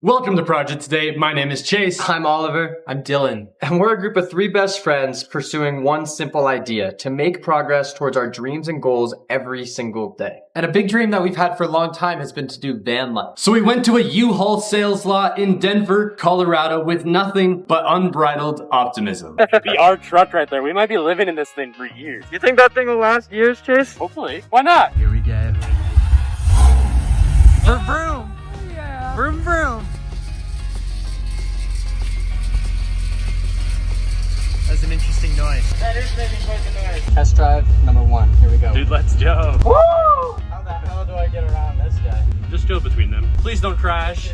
Welcome to Project Today. My name is Chase. I'm Oliver. I'm Dylan. And we're a group of three best friends pursuing one simple idea: to make progress towards our dreams and goals every single day. And a big dream that we've had for a long time has been to do van life. So we went to a Uhaul sales lot in Denver, Colorado with nothing but unbridled optimism. That could be our truck right there. We might be living in this thing for years. You think that thing will last years, Chase? Hopefully. Why not? Here we go. Vroom vroom. Yeah. Vroom vroom. That's an interesting noise. That is making quite the noise. Test drive number 1. Here we go. Dude, let's go. Woo! How the hell do I get around this guy? Just go between them. Please don't crash.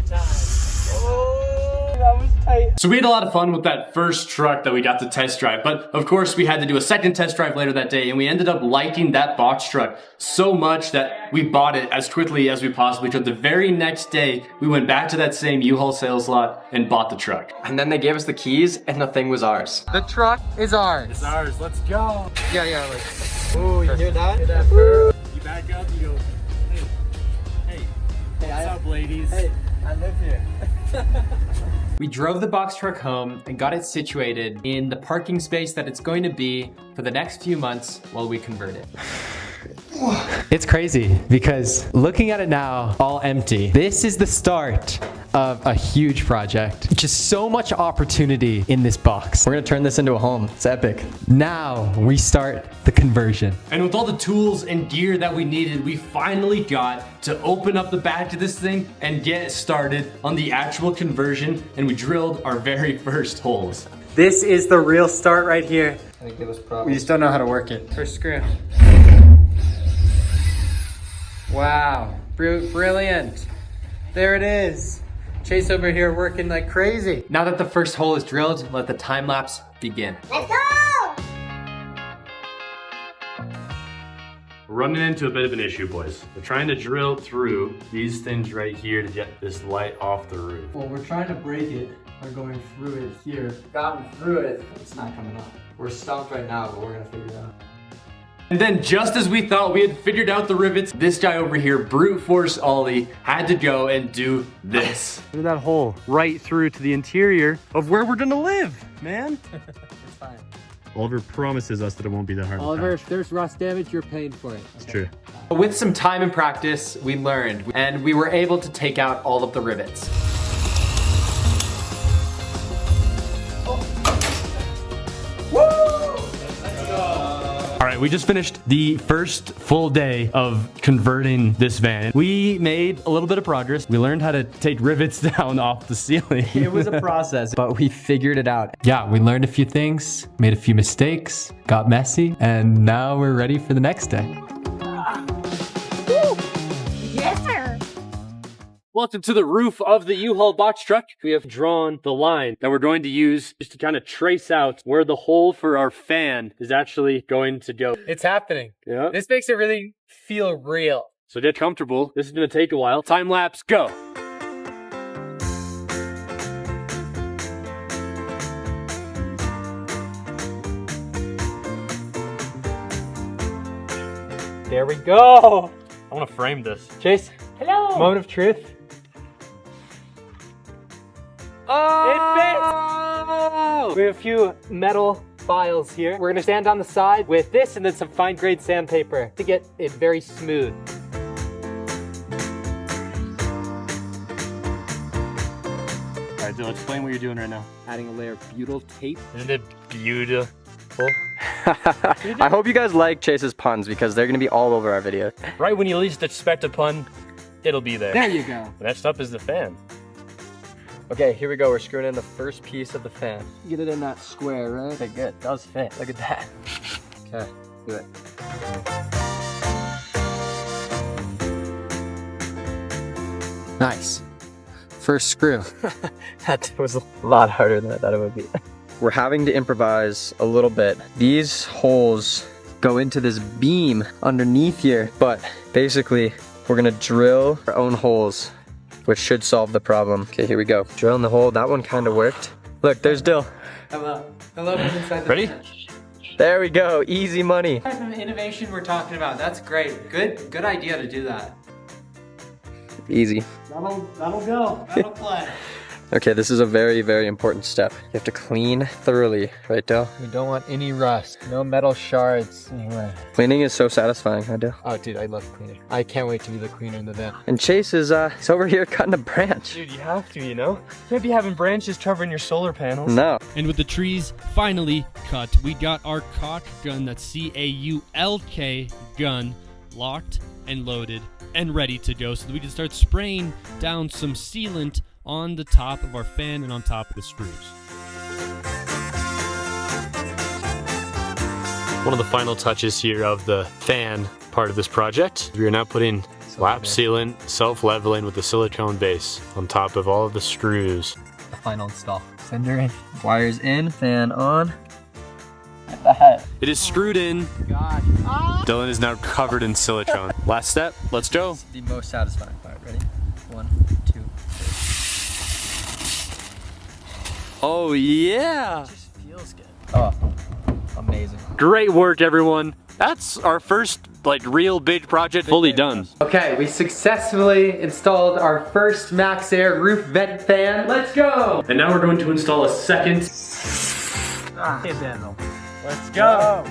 Oh, that was tight. So we had a lot of fun with that first truck that we got to test drive, but of course we had to do a second test drive later that day, and we ended up liking that box truck so much that we bought it as quickly as we possibly could. The very next day, we went back to that same U-Haul sales lot and bought the truck. And then they gave us the keys and the thing was ours. The truck is ours. It's ours. Let's go. Yeah, like. Oh, you hear that? Hear that You back up, you go, hey, what's up, ladies? Hey, I live here. We drove the box truck home and got it situated in the parking space that it's going to be for the next few months while we convert it. It's crazy because looking at it now, all empty. This is the start of a huge project. Just so much opportunity in this box. We're gonna turn this into a home. It's epic. Now we start the conversion. And with all the tools and gear that we needed, we finally got to open up the back of this thing and get started on the actual conversion, and we drilled our very first holes. This is the real start right here. We just don't know how to work it. First screw. Wow, brilliant. There it is. Chase over here working like crazy. Now that the first hole is drilled, let the time lapse begin. Let's go! We're running into a bit of an issue, boys. We're trying to drill through these things right here to get this light off the roof. Well, we're trying to break it by going through it here. Gotten through it, it's not coming up. We're stumped right now, but we're gonna figure it out. And then just as we thought we had figured out the rivets, this guy over here, brute force Ollie, had to go and do this. Look at that hole right through to the interior of where we're gonna live, man. It's fine. Oliver promises us that it won't be that hard. Oliver, if there's rust damage, you're paying for it. It's true. With some time and practice, we learned, and we were able to take out all of the rivets. All right, we just finished the first full day of converting this van. We made a little bit of progress. We learned how to take rivets down off the ceiling. It was a process, but we figured it out. Yeah, we learned a few things, made a few mistakes, got messy, and now we're ready for the next day. Yes, sir. Welcome to the roof of the U-Haul box truck. We have drawn the line that we're going to use just to kind of trace out where the hole for our fan is actually going to go. It's happening. Yeah. This makes it really feel real. So get comfortable. This is going to take a while. Time lapse, go. There we go. I want to frame this. Chase, Hello. moment of truth. Oh! It fits! We have a few metal files here. We're gonna sand on the side with this and then some fine grade sandpaper to get it very smooth. All right, so explain what you're doing right now. Adding a layer of butyl tape. Isn't it beautiful? I hope you guys like Chase's puns because they're gonna be all over our video. Right when you least expect a pun, it'll be there. There you go. Next up is the fan. Okay, here we go. We're screwing in the first piece of the fan. Get it in that square, right? Okay, good. It does fit. Look at that. Okay, do it. Nice. First screw. That was a lot harder than I thought it would be. We're having to improvise a little bit. These holes go into this beam underneath here, but basically we're gonna drill our own holes, which should solve the problem. Okay, here we go. Drilling the hole. That one kind of worked. Look, there's Dill. Hello. Hello, who's inside the Ready? bench? There we go. Easy money. What type of innovation we're talking about? That's great. Good idea to do that. Easy. That'll go. That'll play. Okay, this is a very, very important step. You have to clean thoroughly, right, Dale? We don't want any rust, no metal shards anywhere. Cleaning is so satisfying, huh, Dale? Oh, dude, I love cleaning. I can't wait to be the cleaner in the van. And Chase is he's over here cutting a branch. Dude, you have to, you know? You can't be having branches covering your solar panels. No. And with the trees finally cut, we got our caulk gun, that's C-A-U-L-K gun, locked and loaded and ready to go so that we can start spraying down some sealant on the top of our fan and on top of the screws. One of the final touches here of the fan part of this project. We are now putting lap sealant, self-leveling with the silicone base on top of all of the screws. The final install. Sender in. Wires in, fan on. It is screwed in. God. Dylan is now covered in silicone. Last step, let's go. The most satisfying part. Ready? 1, 2. Oh yeah! It just feels good. Oh, amazing. Great work, everyone. That's our first real big project fully done. Okay, we successfully installed our first Max Air roof vent fan. Let's go! And now we're going to install a second. Let's go.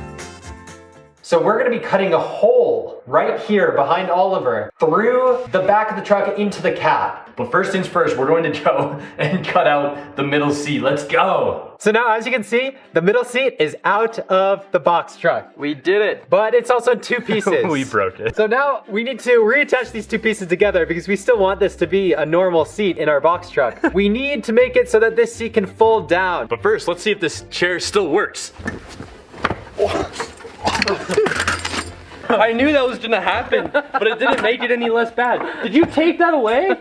So we're gonna be cutting a hole right here behind Oliver through the back of the truck into the cab. But first things first, we're going to go and cut out the middle seat. Let's go. So now, as you can see, the middle seat is out of the box truck. We did it. But it's also in 2 pieces. We broke it. So now we need to reattach these 2 pieces together because we still want this to be a normal seat in our box truck. We need to make it so that this seat can fold down. But first, let's see if this chair still works. I knew that was gonna happen, but it didn't make it any less bad. Did you take that away?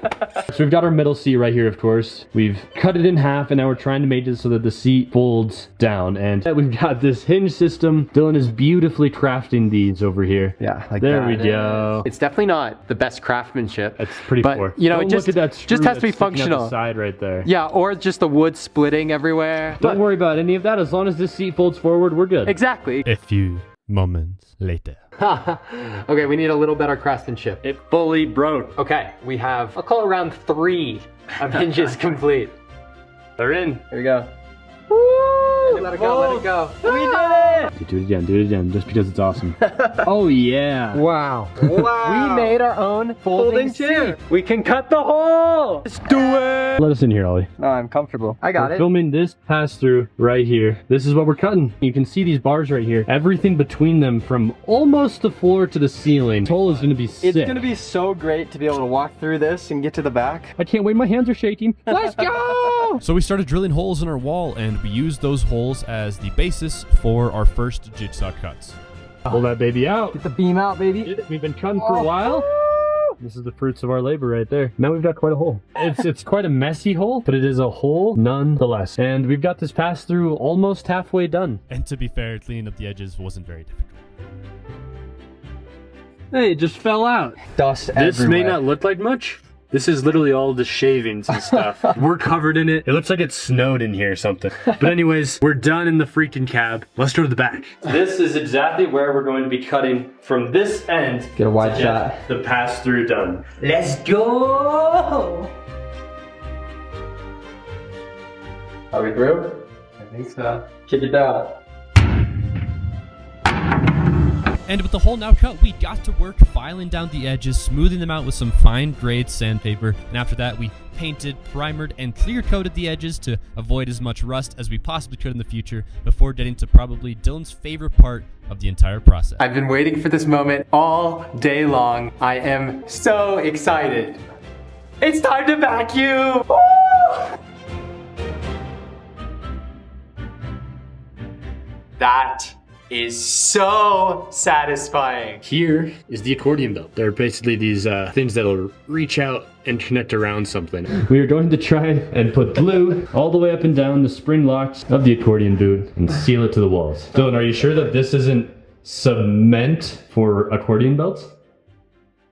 So we've got our middle seat right here, of course. We've cut it in half, and now we're trying to make it so that the seat folds down. And we've got this hinge system. Dylan is beautifully crafting these over here. Yeah, like there that. we go. It's definitely not the best craftsmanship. That's pretty but, poor. you know, Don't it just, look at that just screw has to be that's sticking out functional. the side right there. Yeah, or just the wood splitting everywhere. Don't worry about any of that. As long as this seat folds forward, we're good. Exactly. A few moments later. Okay, we need a little better craftsmanship. It fully broke. Okay, we have, I'll call it around 3 of hinges complete. They're in. Here we go. Let it go, let it go. We did it! Do it again, just because it's awesome. Oh yeah. Wow. Wow. We made our own folding chair. seat. We can cut the hole. Let's do it! Let us in here, Ollie. No, I'm comfortable. I got We're it. filming this pass-through right here. This is what we're cutting. You can see these bars right here. Everything between them from almost the floor to the ceiling. This hole is gonna be sick. It's gonna be so great to be able to walk through this and get to the back. I can't wait, my hands are shaking. Let's go! So we started drilling holes in our wall, and we used those holes as the basis for our first jigsaw cuts. Pull that baby out. Get the beam out, baby. We've been cutting for a while. This is the fruits of our labor right there. Now we've got quite a hole. It's quite a messy hole, but it is a hole nonetheless. And we've got this pass through almost halfway done. And to be fair, cleaning up the edges wasn't very difficult. Hey, it just fell out. Dust This everywhere. may not look like much. This is literally all the shavings and stuff. We're covered in it. It looks like it snowed in here or something. But anyways, we're done in the freaking cab. Let's go to the back. This is exactly where we're going to be cutting from this end. Get a wide to shot. get the pass through done. Let's go. Are we through? I think so. Kick it down. And with the hole now cut, we got to work filing down the edges, smoothing them out with some fine grade sandpaper. And after that, we painted, primered, and clear coated the edges to avoid as much rust as we possibly could in the future before getting to probably Dylan's favorite part of the entire process. I've been waiting for this moment all day long. I am so excited. It's time to vacuum. Woo! That is so satisfying. Here is the accordion belt. They're basically these things that'll reach out and connect around something. We are going to try and put glue all the way up and down the spring locks of the accordion boot and seal it to the walls. Dylan, are you sure that this isn't cement for accordion belts?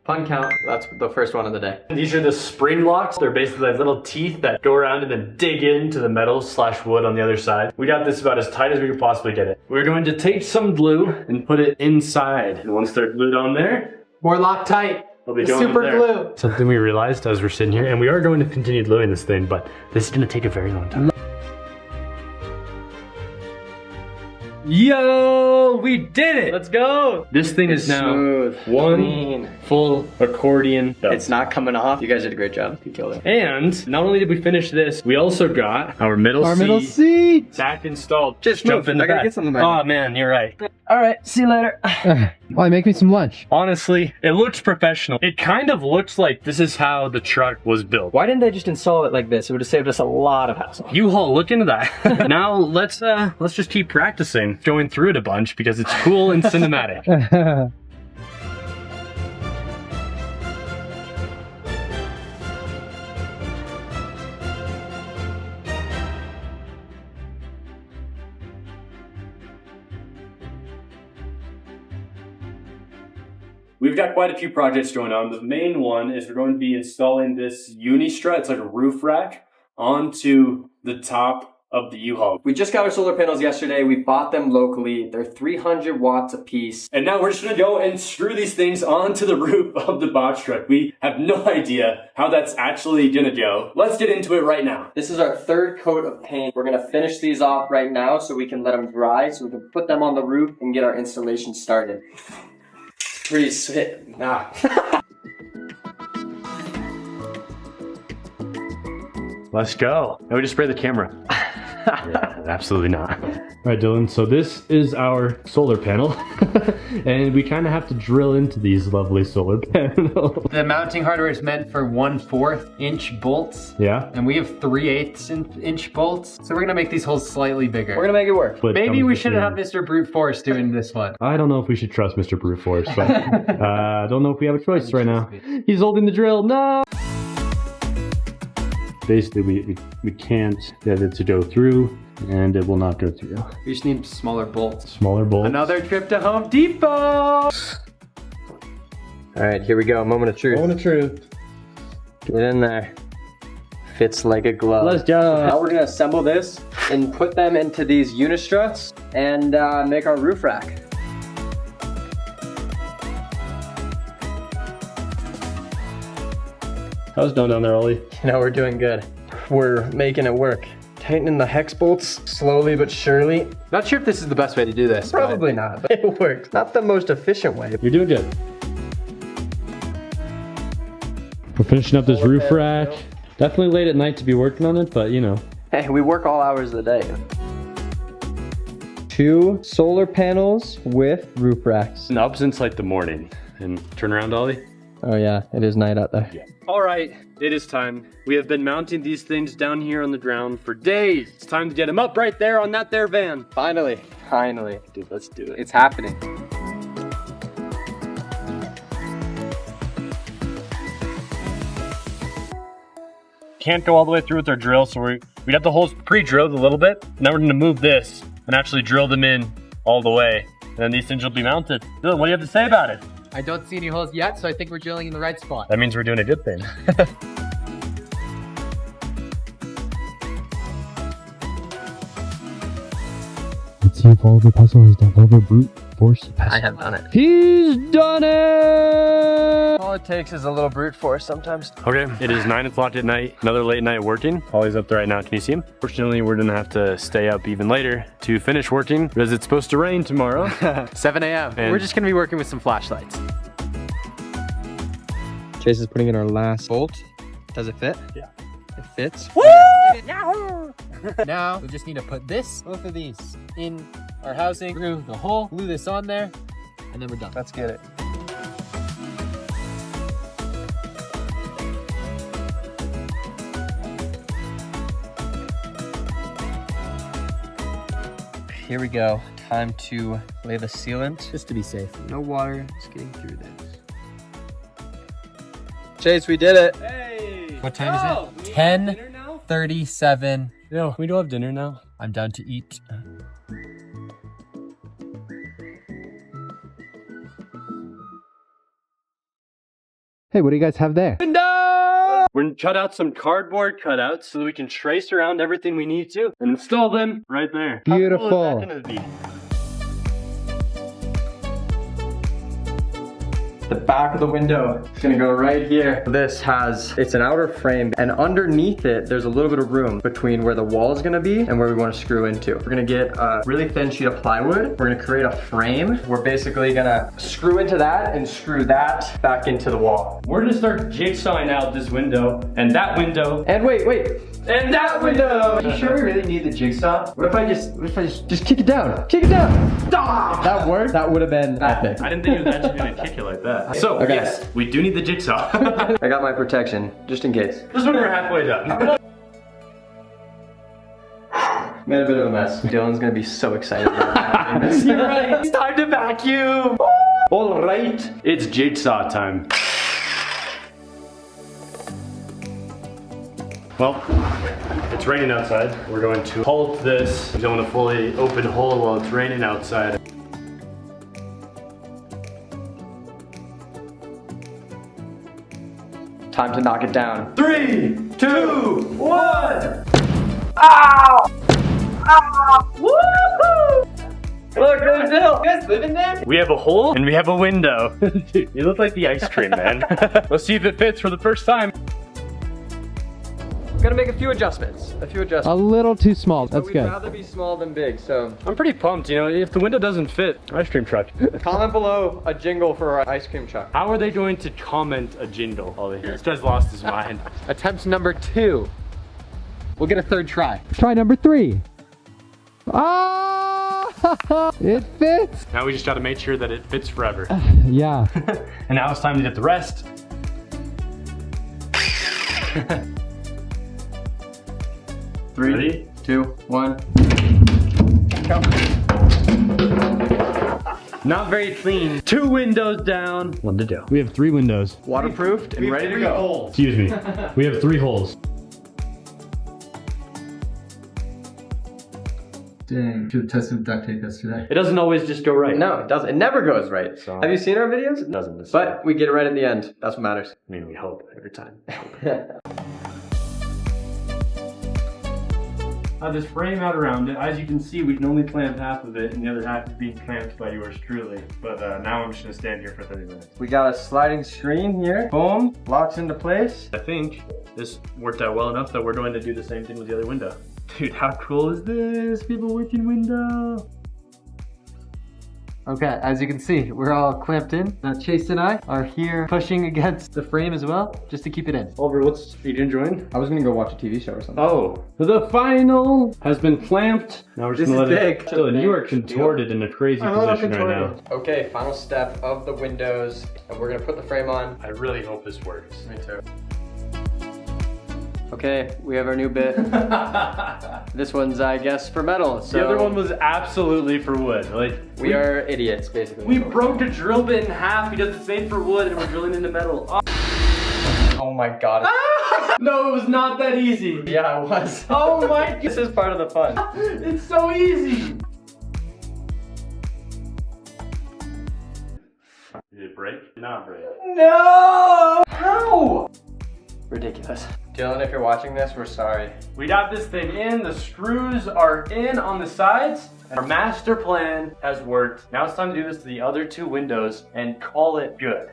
Fun count. That's the first one of the day. These are the spring locks. They're basically like little teeth that go around and then dig into the metal / wood on the other side. We got this about as tight as we could possibly get it. We're going to take some glue and put it inside. And once they're glued on there, More Loctite. will be going super in there. glue. Something we realized as we're sitting here, and we are going to continue gluing this thing, but this is gonna take a very long time. Yo, we did it! Let's go. This thing is now smooth, one clean. full accordion. It's not coming off. You guys did a great job. You killed it. And not only did we finish this, we also got our middle seat back installed. Just jump move. in the I gotta back. get something back. Oh man, you're right. All right, see you later. Why, make me some lunch. Honestly, it looks professional. It kind of looks like this is how the truck was built. Why didn't they just install it like this? It would have saved us a lot of hassle. U-Haul, look into that. Now let's just keep practicing going through it a bunch because it's cool and cinematic. We've got quite a few projects going on. The main one is we're going to be installing this uni-strut, it's like a roof rack, onto the top of the U-Haul. We just got our solar panels yesterday. We bought them locally. They're 300 watts a piece. And now we're just gonna go and screw these things onto the roof of the box truck. We have no idea how that's actually gonna go. Let's get into it right now. This is our third coat of paint. We're gonna finish these off right now so we can let them dry, so we can put them on the roof and get our installation started. Pretty sweet. Nah. Let's go. Now we just spray the camera. Yeah, absolutely not. All right, Dylan, so this is our solar panel. And we kind of have to drill into these lovely solar panels. The mounting hardware is meant for 1/4 inch bolts. Yeah? And we have 3/8 inch bolts. So we're gonna make these holes slightly bigger. We're gonna make it work. But Maybe comes we with shouldn't the- have Mr. Brute Force doing this one. I don't know if we should trust Mr. Brute Force, but I don't know if we have a choice right now. He's holding the drill. No! Basically, we can't get it to go through, and it will not go through. We just need smaller bolts. Smaller bolts. Another trip to Home Depot! All right, here we go. Moment of truth. Moment of truth. Get in there. Fits like a glove. Let's go. Now we're gonna assemble this and put them into these unistruts and make our roof rack. How's it going down there, Ollie? You know, we're doing good. We're making it work. Tightening the hex bolts slowly but surely. Not sure if this is the best way to do this. but- Probably not, but it works. Not the most efficient way. You're doing good. We're finishing up this roof rack. Definitely late at night to be working on it, but you know. Hey, we work all hours of the day. 2 solar panels with roof racks. Been up since like the morning. And turn around, Ollie. Oh yeah, it is night out there. All right, it is time. We have been mounting these things down here on the ground for days. It's time to get them up right there on that there van. Finally. Finally. Dude, let's do it. It's happening. Can't go all the way through with our drill, so we got the holes pre-drilled a little bit. Now we're gonna move this and actually drill them in all the way. And then these things will be mounted. Dylan, what do you have to say about it? I don't see any holes yet, so I think we're drilling in the right spot. That means we're doing a good thing. Let's see if Oliver Puzzle has done Oliver Brute Force. I have done it. He's done it! All it takes is a little brute force sometimes. Okay, it is 9 o'clock at night. Another late night working. Ollie's up there right now. Can you see him? Fortunately, we're gonna have to stay up even later to finish working because it's supposed to rain tomorrow. 7 a.m. And- We're just gonna be working with some flashlights. Chase is putting in our last bolt. Does it fit? Yeah. It fits. Now we just need to put both of these in our housing through the hole, glue this on there, and then we're done. Let's get it. Here we go. Time to lay the sealant. Just to be safe. No water, just getting through this. Chase, we did it. Hey! What time is it? 10:37. No, we don't have dinner now. I'm done to eat. Hey, what do you guys have there? We're gonna cut out some cardboard cutouts so that we can trace around everything we need to and install them right there. How cool is that Beautiful. gonna be? The back of the window is gonna go right here. It's an outer frame, and underneath it, there's a little bit of room between where the wall is gonna be and where we wanna screw into. We're gonna get a really thin sheet of plywood. We're gonna create a frame. We're basically gonna screw into that and screw that back into the wall. We're gonna start jigsawing out this window and that window. And wait. And that window! Are you sure we really need the jigsaw? What if I just kick it down? Kick it down! If that worked, that would have been epic. I didn't think it was actually gonna kick you like that. So, Okay. yes, we do need the jigsaw. I got my protection, just in case. Just when we're halfway done. Made a bit of a mess. Dylan's gonna be so excited about this. You're right, it's time to vacuum! All right, it's jigsaw time. Well, it's raining outside. We're going to halt this. We don't want to fully open hole while it's raining outside. Time to knock it down. 3, 2, 1! Look, there's Dylan! You guys live in there? We have a hole and we have a window. Dude, you look like the ice cream man. Let's see if it fits for the first time. I'm gonna make a few adjustments. A little too small. But we'd rather be small than big, so. I'm pretty pumped, you know, if the window doesn't fit, ice cream truck. Comment below a jingle for our ice cream truck. How are they going to comment a jingle, Ollie? This guy's lost his mind. Attempt number 2. We'll get a third try. Try number 3. Ah! It fits. Now we just gotta make sure that it fits forever. Yeah. And now it's time to get the rest. Three, 2, 1. Go. Not very clean. 2 windows down. One to do. We have 3 windows. Waterproofed and ready to go. Excuse me. We have 3 holes. Dang, should have tested with duct tape yesterday. It doesn't always just go right. No, it doesn't. It never goes right. So- Have you seen our videos? It doesn't. But we get it right at the end. That's what matters. I mean, we hope every time. This frame out around it. As you can see, we can only clamp half of it, and the other half is being clamped by yours truly. But now I'm just gonna stand here for 30 minutes. We got a sliding screen here. Boom, locks into place. I think this worked out well enough that we're going to do the same thing with the other window. Dude, how cool is this? We have a working window. Okay, as you can see, we're all clamped in. Now Chase and I are here pushing against the frame as well, just to keep it in. Oliver, are you enjoying? I was gonna go watch a TV show or something. Oh, the final has been clamped. Now we're just gonna This let is it. big. Dylan, you are contorted in a crazy position right now. Okay, final step of the windows, and we're gonna put the frame on. I really hope this works. Me too. Okay, we have our new bit. This one's, I guess, for metal. So The other one was absolutely for wood. Like we are idiots, basically. we broke the drill bit in half because it's made for wood and we're drilling into metal. Oh, Oh my god. no, it was not that easy. Yeah, it was. Oh my god. This is part of the fun. It's so easy. Did it break? Not break. No! How? Ridiculous. Dylan, if you're watching this, we're sorry. We got this thing in, the screws are in on the sides, and our master plan has worked. Now it's time to do this to the other 2 windows and call it good.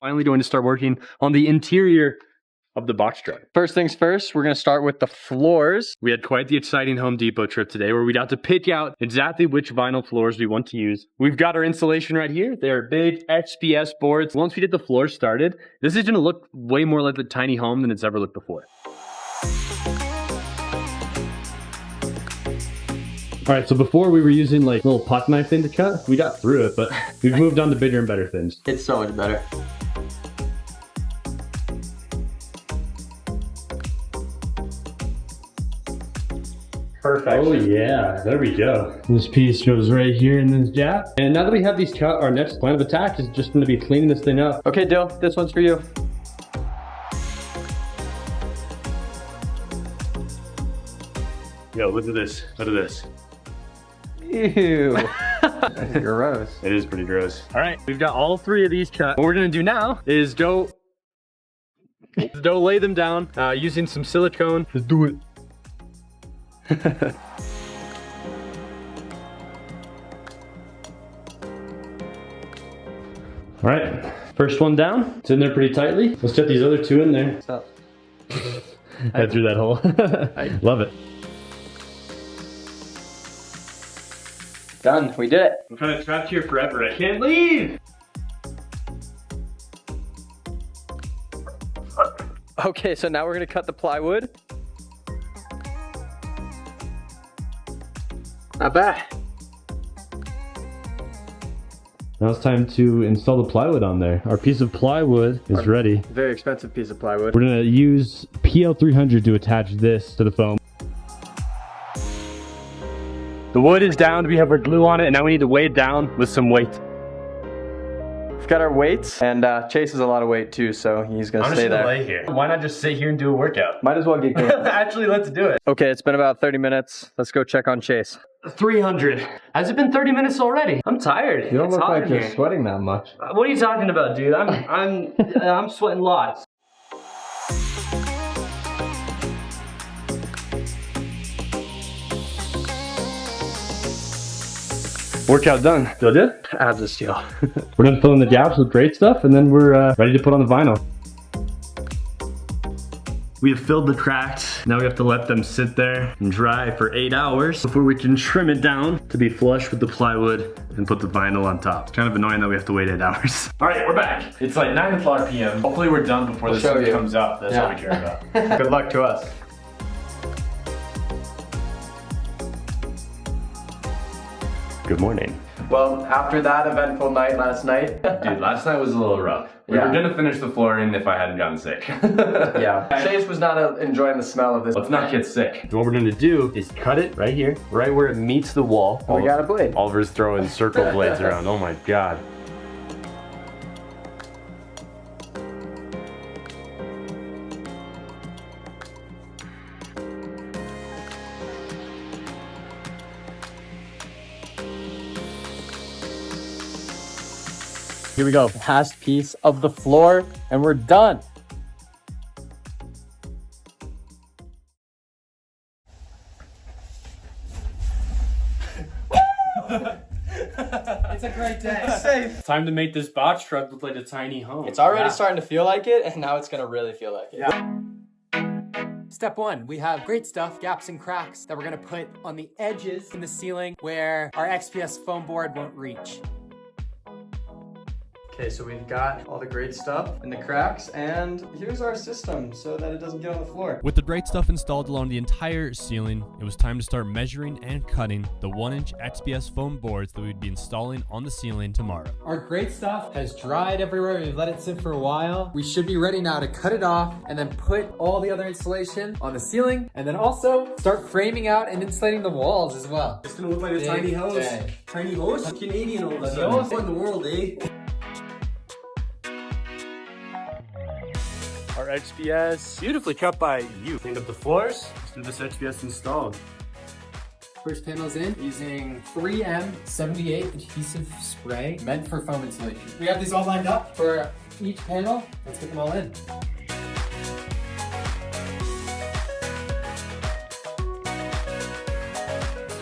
Finally going to start working on the interior of the box truck. First things first, we're gonna start with the floors. We had quite the exciting Home Depot trip today where we got to pick out exactly which vinyl floors we want to use. We've got our insulation right here. They are big XPS boards. Once we get the floors started, this is gonna look way more like the tiny home than it's ever looked before. All right, so before we were using like a little pot knife thing to cut, we got through it, but we've moved on to bigger and better things. It's so much better. Perfect. Oh yeah, there we go. This piece goes right here in this gap. And now that we have these cut, our next plan of attack is just gonna be cleaning this thing up. Okay, Dill, this one's for you. Yo, look at this, look at this. Ew. That's gross. It is pretty gross. All right, we've got all 3 of these cut. What we're gonna do now is go lay them down using some silicone. Let's do it. All right, first one down. It's in there pretty tightly. Let's get these other two in there. Stop. Head through that hole. Love it. Done. We did it. I'm kind of trapped here forever. I can't leave. Okay, so now we're gonna cut the plywood. Not bad. Now it's time to install the plywood on there. Our piece of plywood is ready. Very expensive piece of plywood. We're gonna use PL300 to attach this to the foam. The wood is down, we have our glue on it, and now we need to weigh it down with some weight. We've got our weights, and Chase has a lot of weight too, so he's gonna stay there. Lay here. Why not just sit here and do a workout? Might as well get going. Actually, let's do it. Okay, it's been about 30 minutes. Let's go check on Chase. 300. Has it been 30 minutes already? I'm tired. You don't It's look hot like in you're here. sweating that much. What are you talking about, dude? I'm sweating lots. Workout done. Feel good? Abs of steel. We're gonna fill in the gaps with great stuff, and then we're ready to put on the vinyl. We have filled the cracks. Now we have to let them sit there and dry for 8 hours before we can trim it down to be flush with the plywood and put the vinyl on top. It's kind of annoying that we have to wait 8 hours. All right, we're back. It's like 9 o'clock p.m. Hopefully we're done before this show sun you. comes up. That's all we care about. Good luck to us. Good morning. Well, after that eventful night last night. Dude, last night was a little rough. We Yeah. were gonna finish the flooring if I hadn't gotten sick. Yeah. Chase was not enjoying the smell of this. Let's not get sick. What we're gonna do is cut it right here, right where it meets the wall. We got a blade. Oliver's throwing circle blades around. Oh my God. Here we go. Last piece of the floor, and we're done. It's a great day. Safe. Time to make this box truck look like a tiny home. It's already starting to feel like it, and now it's gonna really feel like it. Step one, we have great stuff, gaps and cracks that we're gonna put on the edges in the ceiling where our XPS foam board won't reach. Okay, so we've got all the great stuff in the cracks, and here's our system so that it doesn't get on the floor. With the great stuff installed along the entire ceiling, it was time to start measuring and cutting the 1-inch XPS foam boards that we'd be installing on the ceiling tomorrow. Our great stuff has dried everywhere. We've let it sit for a while. We should be ready now to cut it off and then put all the other insulation on the ceiling, and then also start framing out and insulating the walls as well. It's gonna look like a Big tiny house. day. Tiny house? Canadian all of a Tiny sudden. house. What in the world, eh? Our XPS, beautifully cut by you. Cleaned up the floors. Let's do this XPS installed. First panel's in using 3M78 adhesive spray meant for foam insulation. We have these all lined up for each panel. Let's get them all in.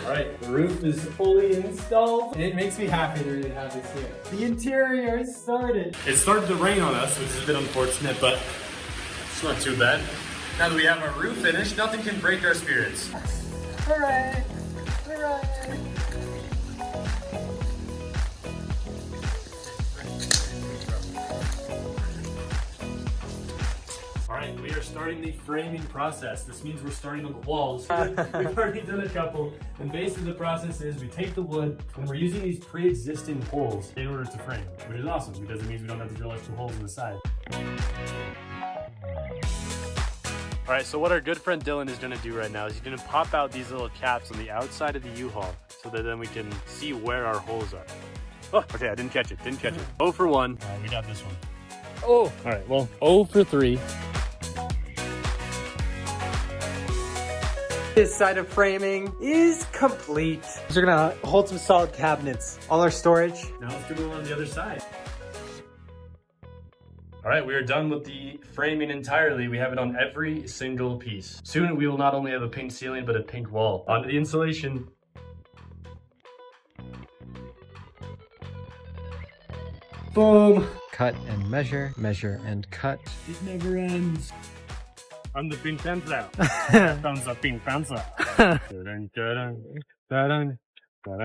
All right, the roof is fully installed. It makes me happy to really have this here. The interior is started. It started to rain on us, which is a bit unfortunate, but it's not too bad. Now that we have our roof finished, nothing can break our spirits. Hooray! Hooray! All right, we are starting the framing process. This means we're starting on the walls. We've already done a couple, and basically the process is we take the wood, and we're using these pre-existing holes in order to frame, which is awesome because it means we don't have to drill extra holes in the side. All right, so what our good friend Dylan is gonna do right now is he's gonna pop out these little caps on the outside of the U-Haul so that then we can see where our holes are. Oh, okay, I didn't catch it, 0 for 1. All right, we got this one. Oh, all right, well, 0 for 3. This side of framing is complete. So we're gonna hold some solid cabinets. All our storage. Now let's do it on the other side. All right, we are done with the framing entirely. We have it on every single piece. Soon we will not only have a pink ceiling, but a pink wall. Onto the insulation. Boom. Cut and measure, measure and cut. It never ends. I'm the pink pencil. Comes the pink pencil. All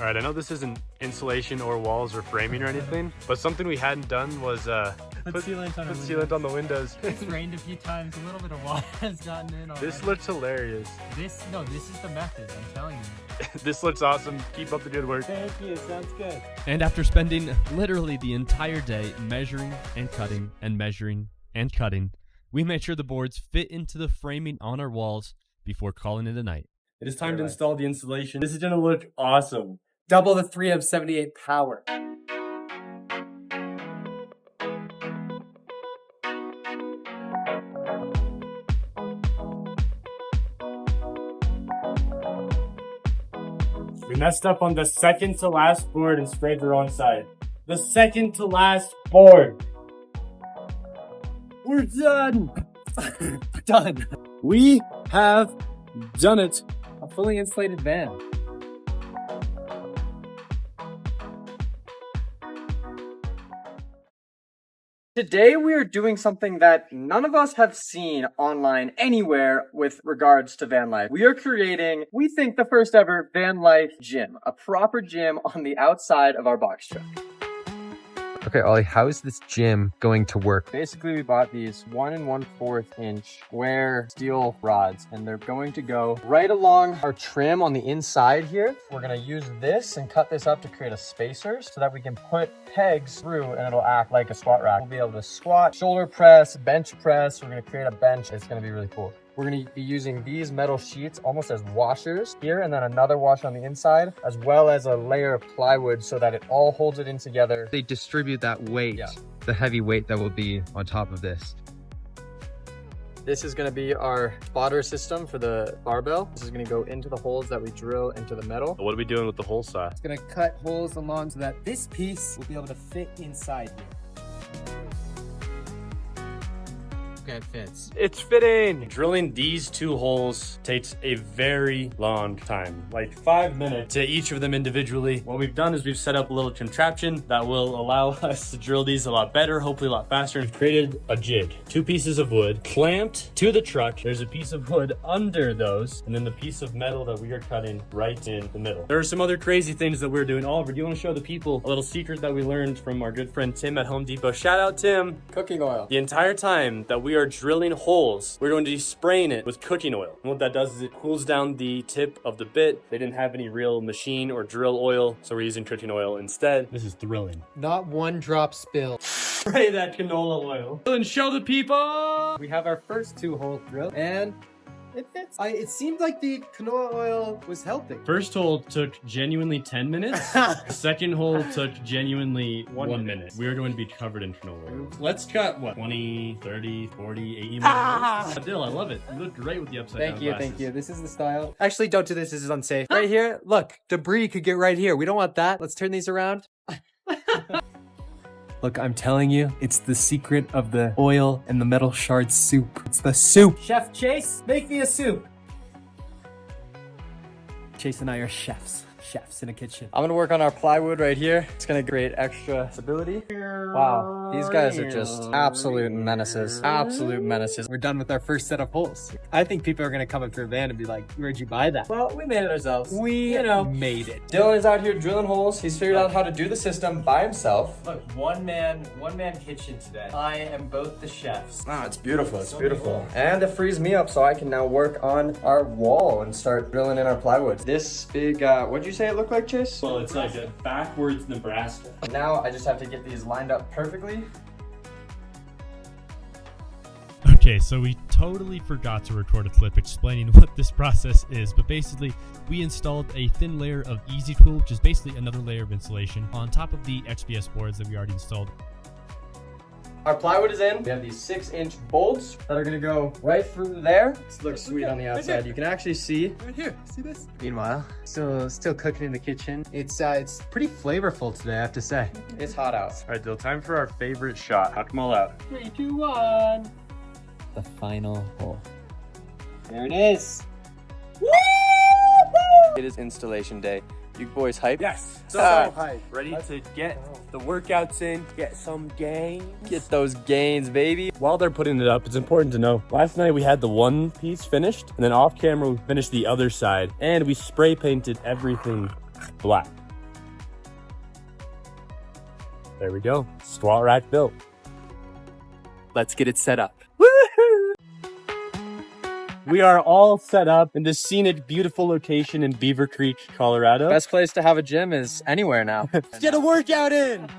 right, I know this isn't insulation or walls or framing or anything, but something we hadn't done was put sealant on the windows. It's rained a few times. A little bit of water has gotten in. This looks hilarious. This is the method. I'm telling you. This looks awesome. Keep up the good work. Thank you. Sounds good. And after spending literally the entire day measuring and cutting and measuring and cutting, we made sure the boards fit into the framing on our walls before calling it a night. It is time to install the insulation. This is gonna look awesome. Double the 3M78 power. We messed up on the second to last board and sprayed the wrong side. The second to last board. We're done. Done. We have done it. A fully insulated van. Today we are doing something that none of us have seen online anywhere with regards to van life. We are creating, we think, the first ever van life gym, a proper gym on the outside of our box truck. Okay, Ollie, how is this gym going to work? Basically, we bought these 1 1/4 inch square steel rods, and they're going to go right along our trim on the inside here. We're gonna use this and cut this up to create a spacer so that we can put pegs through and it'll act like a squat rack. We'll be able to squat, shoulder press, bench press. We're gonna create a bench. It's gonna be really cool. We're gonna be using these metal sheets almost as washers here, and then another washer on the inside, as well as a layer of plywood so that it all holds it in together. They distribute that weight, the heavy weight that will be on top of this. This is gonna be our spotter system for the barbell. This is gonna go into the holes that we drill into the metal. What are we doing with the hole saw? It's gonna cut holes along so that this piece will be able to fit inside here. Okay, it fits. It's fitting. Drilling these 2 holes takes a very long time, like 5 minutes to each of them individually. What we've done is we've set up a little contraption that will allow us to drill these a lot better, hopefully a lot faster. We've created a jig, 2 pieces of wood clamped to the truck. There's a piece of wood under those, and then the piece of metal that we are cutting right in the middle. There are some other crazy things that we're doing. Oliver, do you want to show the people a little secret that we learned from our good friend Tim at Home Depot? Shout out, Tim. Cooking oil. The entire time that we are drilling holes, we're going to be spraying it with cooking oil. And what that does is it cools down the tip of the bit. They didn't have any real machine or drill oil, so we're using cooking oil instead. This is thrilling. Not one drop spill. Spray that canola oil. And show the people! We have our first 2 holes drilled, and it fits. It seemed like the canola oil was helping. First hole took genuinely 10 minutes. Second hole took genuinely 1 minute. We are going to be covered in canola oil. Let's cut, what, 20, 30, 40, 80 minutes? Still, I love it. You look great with the upside down glasses. Thank you. This is the style. Actually, don't do this. This is unsafe. Right here, look, debris could get right here. We don't want that. Let's turn these around. Look, I'm telling you, it's the secret of the oil and the metal shard soup. It's the soup. Chef Chase, make me a soup. Chase and I are chefs in a kitchen. I'm gonna work on our plywood right here. It's gonna create extra stability. Wow, these guys are just absolute menaces. Absolute menaces. We're done with our first set of holes. I think people are gonna come up to a van and be like, where'd you buy that? Well, we made it ourselves. We made it. Dylan is out here drilling holes. He's figured out how to do the system by himself. Look, one man kitchen today. I am both the chefs. Wow, it's beautiful. It's beautiful. And it frees me up so I can now work on our wall and start drilling in our plywood. This big, what'd you say it looked like, Chase? Well, it's like a backwards Nebraska. Now I just have to get these lined up perfectly. Okay, so we totally forgot to record a clip explaining what this process is, but basically we installed a thin layer of Easy Tool, which is basically another layer of insulation on top of the XPS boards that we already installed. Our plywood is in. We have these 6-inch bolts that are gonna go right through there. This looks sweet on the outside. You can actually see. Right here, see this? Meanwhile, Still cooking in the kitchen. It's pretty flavorful today, I have to say. it's hot out. All right, Dill, time for our favorite shot. Knock them all out. 3, 2, 1. The final hole. There it is. It is installation day. You boys hype? Yes. So hype. Ready to get the workouts in, get some gains. Get those gains, baby. While they're putting it up, it's important to know, last night we had the one piece finished, and then off camera we finished the other side, and we spray painted everything black. There we go. Squat rack built. Let's get it set up. We are all set up in this scenic, beautiful location in Beaver Creek, Colorado. Best place to have a gym is anywhere now. Get a workout in!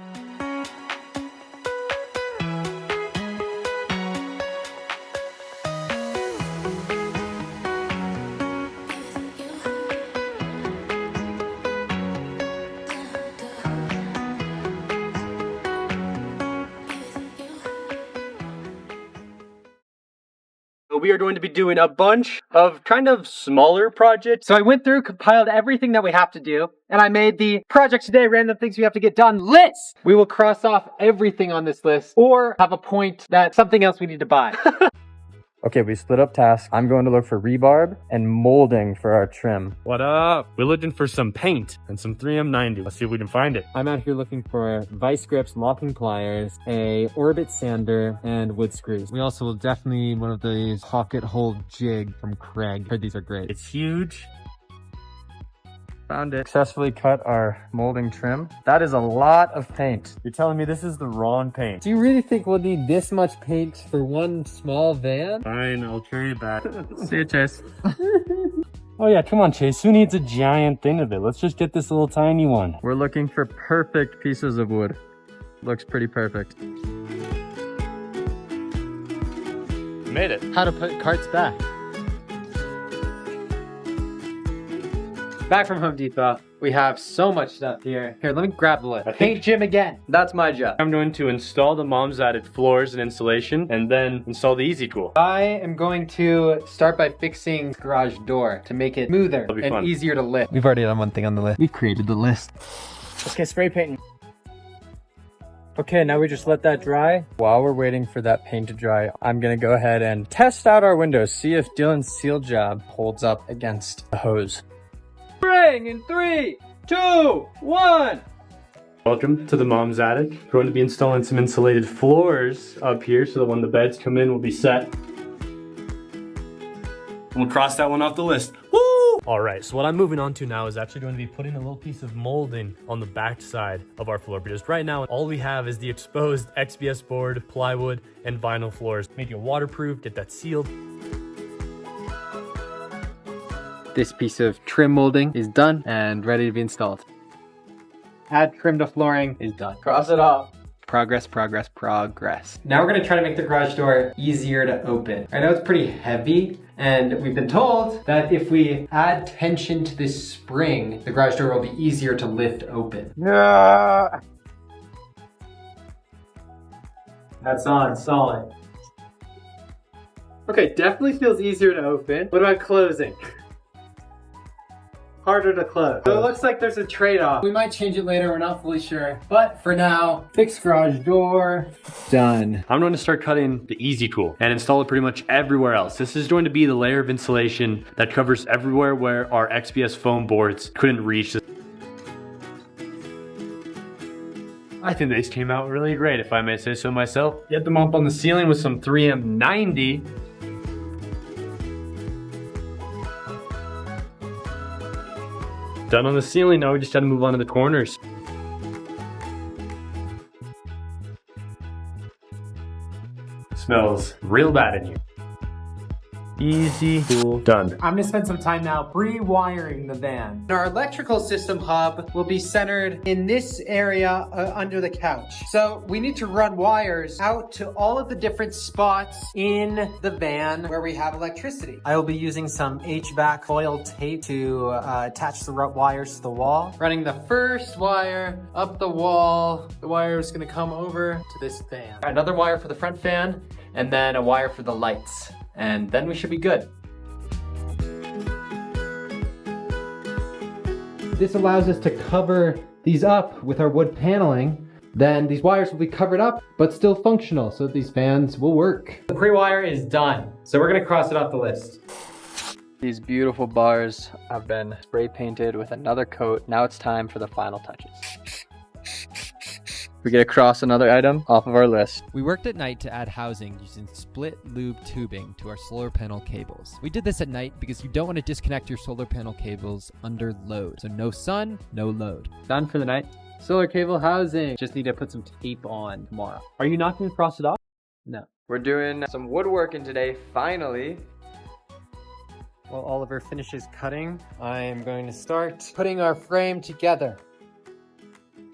We are going to be doing a bunch of kind of smaller projects. So I went through, compiled everything that we have to do, and I made the project today, random things we have to get done list. We will cross off everything on this list or have a point that something else we need to buy. Okay, we split up tasks. I'm going to look for rebarb and molding for our trim. What up? We're looking for some paint and some 3M90. Let's see if we can find it. I'm out here looking for vice grips, locking pliers, a orbit sander, and wood screws. We also will definitely need one of these pocket hole jig from Craig. Heard these are great. It's huge. Found it. Successfully cut our molding trim. That is a lot of paint. You're telling me this is the wrong paint? Do you really think we'll need this much paint for one small van? Fine, I'll carry it back. See you, Chase. Oh yeah, come on, Chase. Who needs a giant thing of it? Let's just get this little tiny one. We're looking for perfect pieces of wood. Looks pretty perfect. Made it. How to put carts back. Back from Home Depot. We have so much stuff here. Here, let me grab the list. Paint gym again. That's my job. I'm going to install the mom's added floors and insulation, and then install the Easy Tool. I am going to start by fixing the garage door to make it smoother That'll be and fun. easier to lift. We've already done one thing on the list. We've created the list. Okay, spray painting. Okay, now we just let that dry. While we're waiting for that paint to dry, I'm gonna go ahead and test out our windows, see if Dylan's seal job holds up against the hose. Spring in 3, 2, 1. Welcome to the mom's attic. We're going to be installing some insulated floors up here so that when the beds come in, we'll be set. We'll cross that one off the list. Woo! All right, so what I'm moving on to now is actually going to be putting a little piece of molding on the back side of our floor, because right now all we have is the exposed XPS board, plywood, and vinyl floors. Make it waterproof, get that sealed. This piece of trim molding is done and ready to be installed. Add trim to flooring is done. Cross it off. Progress, progress, progress. Now we're gonna try to make the garage door easier to open. I know it's pretty heavy, and we've been told that if we add tension to this spring, the garage door will be easier to lift open. Yeah. That's on solid. Okay, definitely feels easier to open. What about closing? Harder to close. So it looks like there's a trade-off. We might change it later, we're not fully sure. But for now, fixed garage door, done. I'm going to start cutting the Easy Tool and install it pretty much everywhere else. This is going to be the layer of insulation that covers everywhere where our XPS foam boards couldn't reach. I think these came out really great, if I may say so myself. Get them up on the ceiling with some 3M90. Done on the ceiling, now we just gotta move on to the corners. Smells real bad in here. Easy, cool, done. I'm gonna spend some time now pre-wiring the van. Our electrical system hub will be centered in this area under the couch. So we need to run wires out to all of the different spots in the van where we have electricity. I will be using some HVAC foil tape to attach the wires to the wall. Running the first wire up the wall. The wire is gonna come over to this fan. Another wire for the front fan, and then a wire for the lights. And then we should be good. This allows us to cover these up with our wood paneling. Then these wires will be covered up, but still functional, so these fans will work. The pre-wire is done, so we're gonna cross it off the list. These beautiful bars have been spray painted with another coat. Now it's time for the final touches. We get across another item off of our list. We worked at night to add housing using split loop tubing to our solar panel cables. We did this at night because you don't want to disconnect your solar panel cables under load. So no sun, no load. Done for the night. Solar cable housing. Just need to put some tape on tomorrow. Are you not going to cross it off? No. We're doing some woodworking today, finally. While Oliver finishes cutting, I am going to start putting our frame together.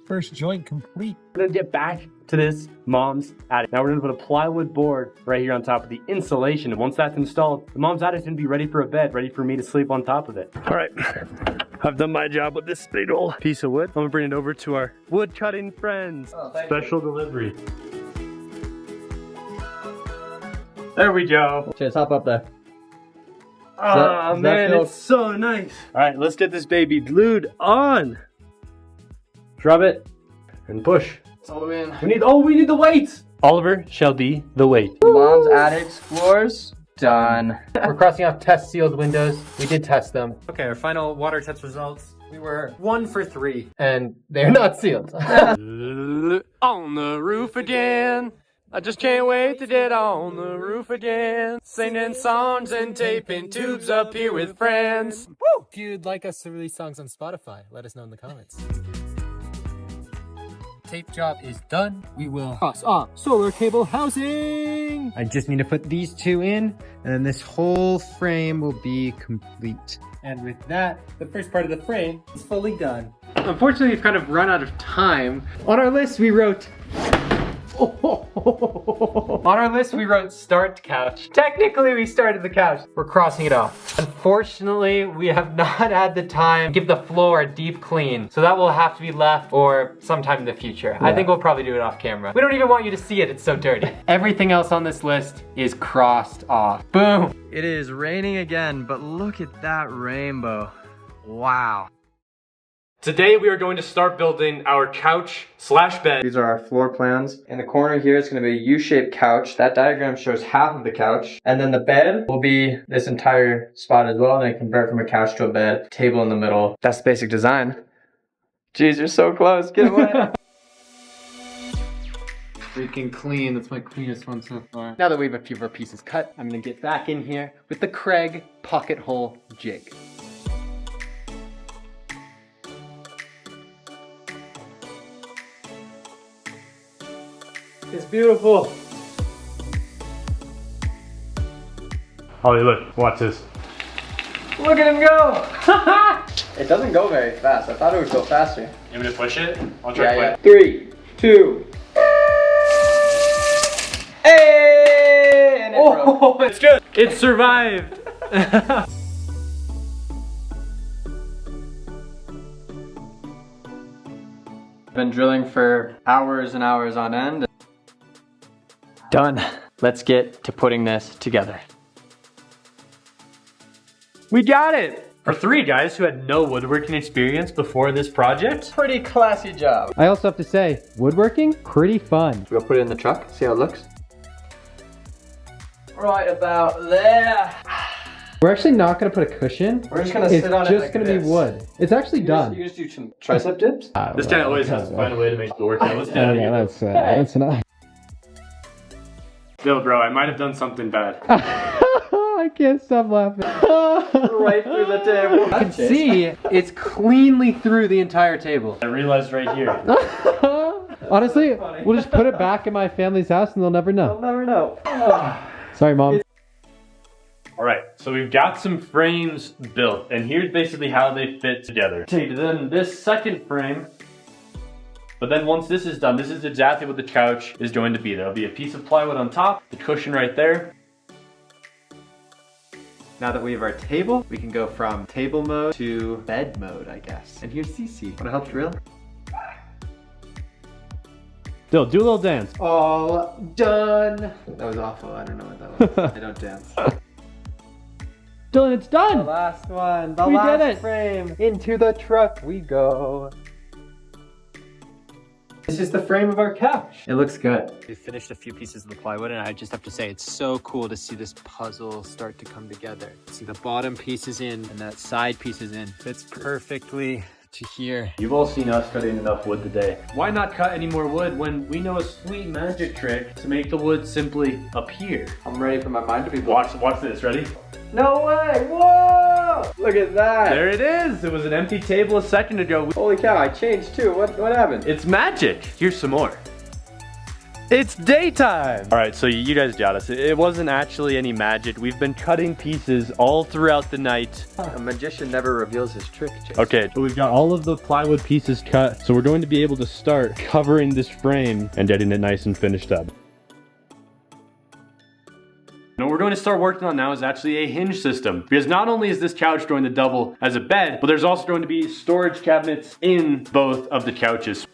First joint complete. We're gonna get back to this mom's attic. Now we're gonna put a plywood board right here on top of the insulation. And once that's installed, the mom's attic's gonna be ready for a bed, ready for me to sleep on top of it. All right, I've done my job with this big old piece of wood. I'm gonna bring it over to our wood cutting friends. Special delivery. There we go. Cheers, hop up there. Oh man, it's so nice. All right, let's get this baby glued on. Rub it and push. It's all the way in. We need the weights. Oliver shall be the weight. Mom's attic's floors, done. We're crossing off test sealed windows. We did test them. Okay, our final water test results. We were 1 for 3, and they're not sealed. On the roof again. I just can't wait to get on the roof again. Singing songs and taping tubes up here with friends. Woo! If you'd like us to release songs on Spotify, let us know in the comments. Tape job is done. We will cross off solar cable housing. I just need to put these two in, and then this whole frame will be complete. And with that, the first part of the frame is fully done. Unfortunately, we've kind of run out of time. On our list, we wrote start couch. Technically, we started the couch. We're crossing it off. Unfortunately, we have not had the time to give the floor a deep clean. So that will have to be left for sometime in the future. Yeah. I think we'll probably do it off camera. We don't even want you to see it. It's so dirty. Everything else on this list is crossed off. Boom. It is raining again, but look at that rainbow. Wow. Today we are going to start building our couch/bed. These are our floor plans. In the corner here, it's going to be a U-shaped couch. That diagram shows half of the couch. And then the bed will be this entire spot as well. And then convert from a couch to a bed. Table in the middle. That's the basic design. Jeez, you're so close. Get away. Freaking clean. That's my cleanest one so far. Now that we have a few of our pieces cut, I'm going to get back in here with the Craig pocket hole jig. It's beautiful. Holly, look, watch this. Look at him go. It doesn't go very fast. I thought it would go faster. You want me to push it? I'll try to push. 3, 2. Hey! And it broke. It's good. It survived. Been drilling for hours and hours on end. Done. Let's get to putting this together. We got it! For 3 guys who had no woodworking experience before this project, Pretty classy job. I also have to say, woodworking, pretty fun. We'll put it in the truck, see how it looks. Right about there. We're actually not gonna put a cushion. We're just gonna sit on it. It's just gonna be wood. It's actually done. You just do some tricep dips? this guy always has to find a way to make it work out. Let's get out of here. That's enough. Yo, bro, I might have done something bad. I can't stop laughing. Right through the table. You can see it's cleanly through the entire table. I realized right here. Honestly, we'll just put it back in my family's house and they'll never know. I'll never know. Sorry, Mom. All right, So we've got some frames built, and here's basically how they fit together. Take then this second frame, but then once this is done, this is exactly what the couch is going to be. There'll be a piece of plywood on top, the cushion right there. Now that we have our table, we can go from table mode to bed mode, I guess. And here's Cece. Wanna help drill? Dill, do a little dance. All done. That was awful. I don't know what that was. I don't dance. Dylan, it's done! The last one. The We last did it. frame. Into the truck we go. This is the frame of our couch. It looks good. We finished a few pieces of the plywood, and I just have to say it's so cool to see this puzzle start to come together. See the bottom piece is in and that side piece is in. Fits perfectly to here. You've all seen us cutting enough wood today. Why not cut any more wood when we know a sweet magic trick to make the wood simply appear? I'm ready for my mind to be blown. Watch this, ready? No way! Whoa! Look at that! There it is! It was an empty table a second ago. Holy cow, I changed too. What happened? It's magic! Here's some more. It's daytime! Alright, so you guys got us. It wasn't actually any magic. We've been cutting pieces all throughout the night. A magician never reveals his trick, Chase. Okay, so we've got all of the plywood pieces cut, so we're going to be able to start covering this frame and getting it nice and finished up. And what we're going to start working on now is actually a hinge system, because not only is this couch going to double as a bed, but there's also going to be storage cabinets in both of the couches.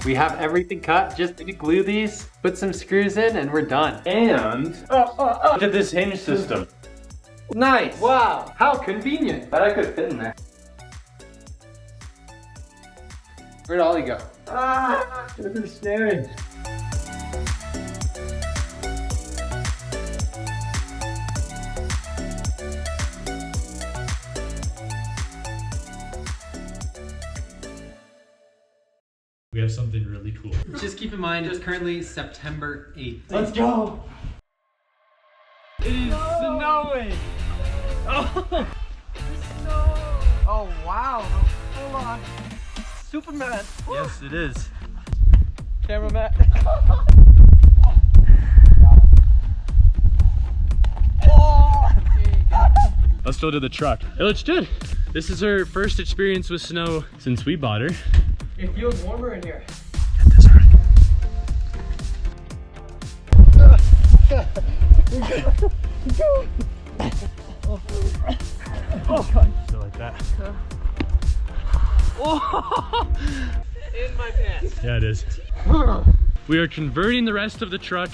We have everything cut, just need to glue these, put some screws in, and we're done. And look at this hinge system. Nice! Wow, how convenient. Bet I could fit in there. Where'd Ollie go? Ah! Look at the snaring. We have something really cool. Just keep in mind, it's currently September 8th. Let's go! It is snowing! Oh! Oh wow, full on Superman. Yes, it is. Cameraman. Let's go to the truck. It looks good. This is her first experience with snow since we bought her. It feels warmer in here. So like that. In my pants. Yeah, it is. We are converting the rest of the truck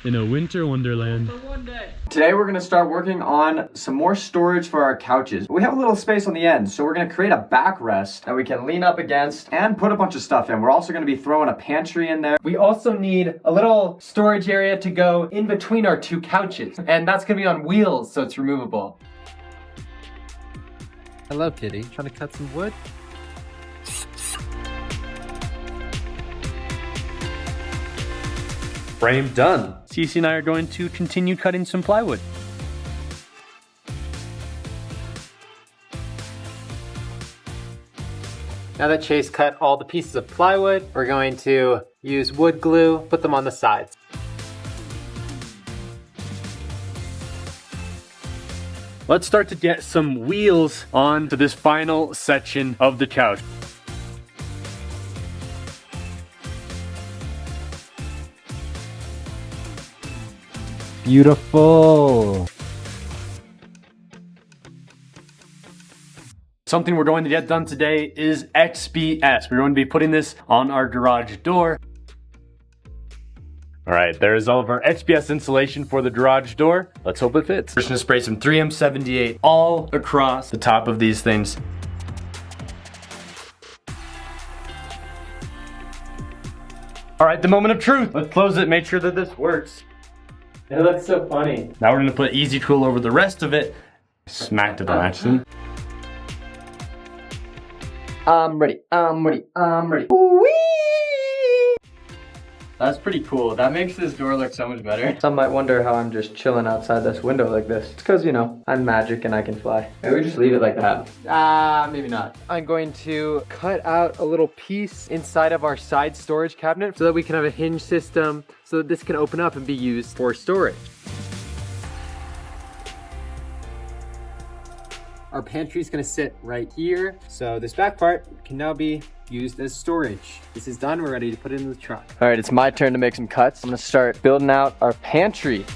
in a winter wonderland. One day. Today we're gonna start working on some more storage for our couches. We have a little space on the end, so we're gonna create a backrest that we can lean up against and put a bunch of stuff in. We're also gonna be throwing a pantry in there. We also need a little storage area to go in between our two couches, and that's gonna be on wheels, so it's removable. Hello, kitty. Trying to cut some wood? Frame done. Cece and I are going to continue cutting some plywood. Now that Chase cut all the pieces of plywood, we're going to use wood glue, put them on the sides. Let's start to get some wheels on to this final section of the couch. Beautiful. Something we're going to get done today is XPS. We're going to be putting this on our garage door. All right, there is all of our XPS insulation for the garage door. Let's hope it fits. We're just gonna spray some 3M78 all across the top of these things. All right, the moment of truth. Let's close it, make sure that this works. It looks so funny. Now we're gonna put Easy Tool over the rest of it. Smacked it on accident. I'm ready. That's pretty cool. That makes this door look so much better. Some might wonder how I'm just chilling outside this window like this. It's because, you know, I'm magic and I can fly. Maybe we just leave it like that. Maybe not. I'm going to cut out a little piece inside of our side storage cabinet so that we can have a hinge system so that this can open up and be used for storage. Our pantry is going to sit right here. So this back part can now be used as storage. This is done. We're ready to put it in the truck. All right, it's my turn to make some cuts. I'm gonna start building out our pantry.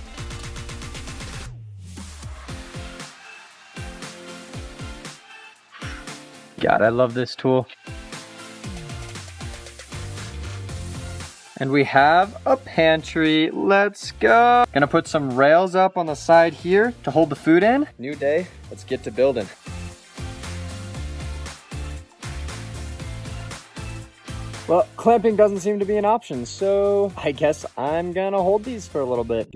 God, I love this tool. And we have a pantry. Let's go. Gonna put some rails up on the side here to hold the food in. New day, let's get to building. Well, clamping doesn't seem to be an option, so I guess I'm gonna hold these for a little bit.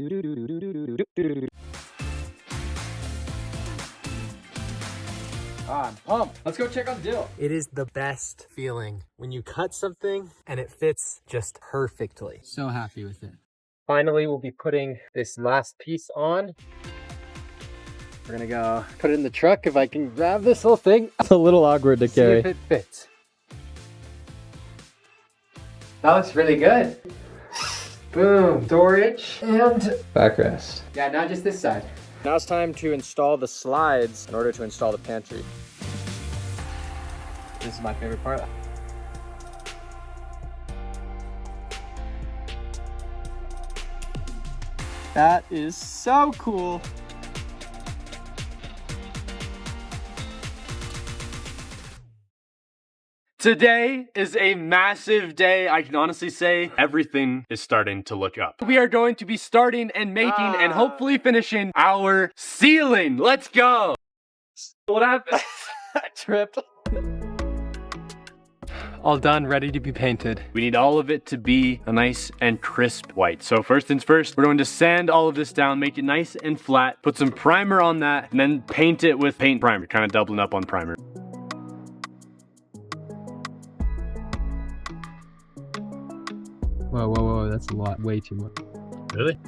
I'm pumped. Let's go check on Dill. It is the best feeling when you cut something and it fits just perfectly. So happy with it. Finally, we'll be putting this last piece on. We're gonna go put it in the truck if I can grab this little thing. It's a little awkward to carry. See if it fits. That looks really good. Boom, storage and Backrest. yeah, not just this side. Now it's time to install the slides in order to install the pantry. This is my favorite part. That is so cool. Today is a massive day. I can honestly say everything is starting to look up. We are going to be starting and making and hopefully finishing our ceiling. Let's go. What happened? I tripped. All done, ready to be painted. We need all of it to be a nice and crisp white. So first things first, we're going to sand all of this down, make it nice and flat, put some primer on that, and then paint it with paint primer, kind of doubling up on primer. Whoa, whoa, whoa, that's a lot, way too much. Really?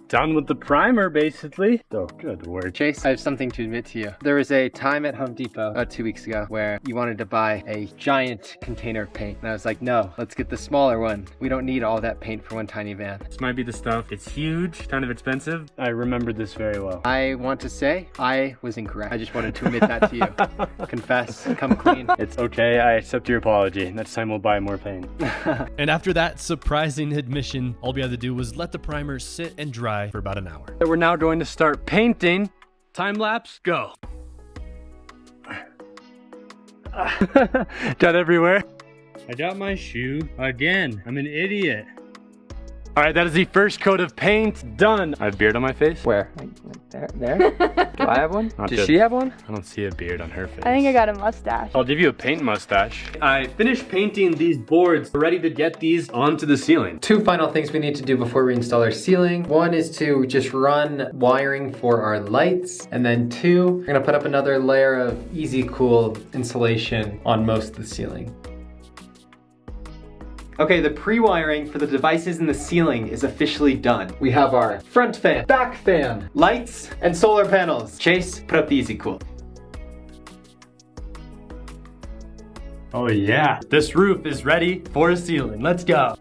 Done with the primer, basically. Oh, good word. Chase, I have something to admit to you. There was a time at Home Depot about 2 weeks ago where you wanted to buy a giant container of paint. And I was like, no, let's get the smaller one. We don't need all that paint for one tiny van. This might be the stuff. It's huge, kind of expensive. I remember this very well. I want to say I was incorrect. I just wanted to admit that to you. Confess, come clean. It's okay, I accept your apology. Next time we'll buy more paint. And after that surprising admission, all we had to do was let the primer sit and dry for about an hour. We're now going to start painting. Time lapse, go. Got everywhere. I got my shoe again. I'm an idiot. All right, that is the first coat of paint done. I have beard on my face. Where? There? Do I have one? Not Does good. she have one? I don't see a beard on her face. I think I got a mustache. I'll give you a paint mustache. I finished painting these boards. We're ready to get these onto the ceiling. 2 final things we need to do before we install our ceiling. 1 is to just run wiring for our lights. And then 2, we're gonna put up another layer of easy cool insulation on most of the ceiling. Okay, the pre-wiring for the devices in the ceiling is officially done. We have our front fan, back fan, lights, and solar panels. Chase, put up the easy cool. Oh yeah. This roof is ready for a ceiling. Let's go.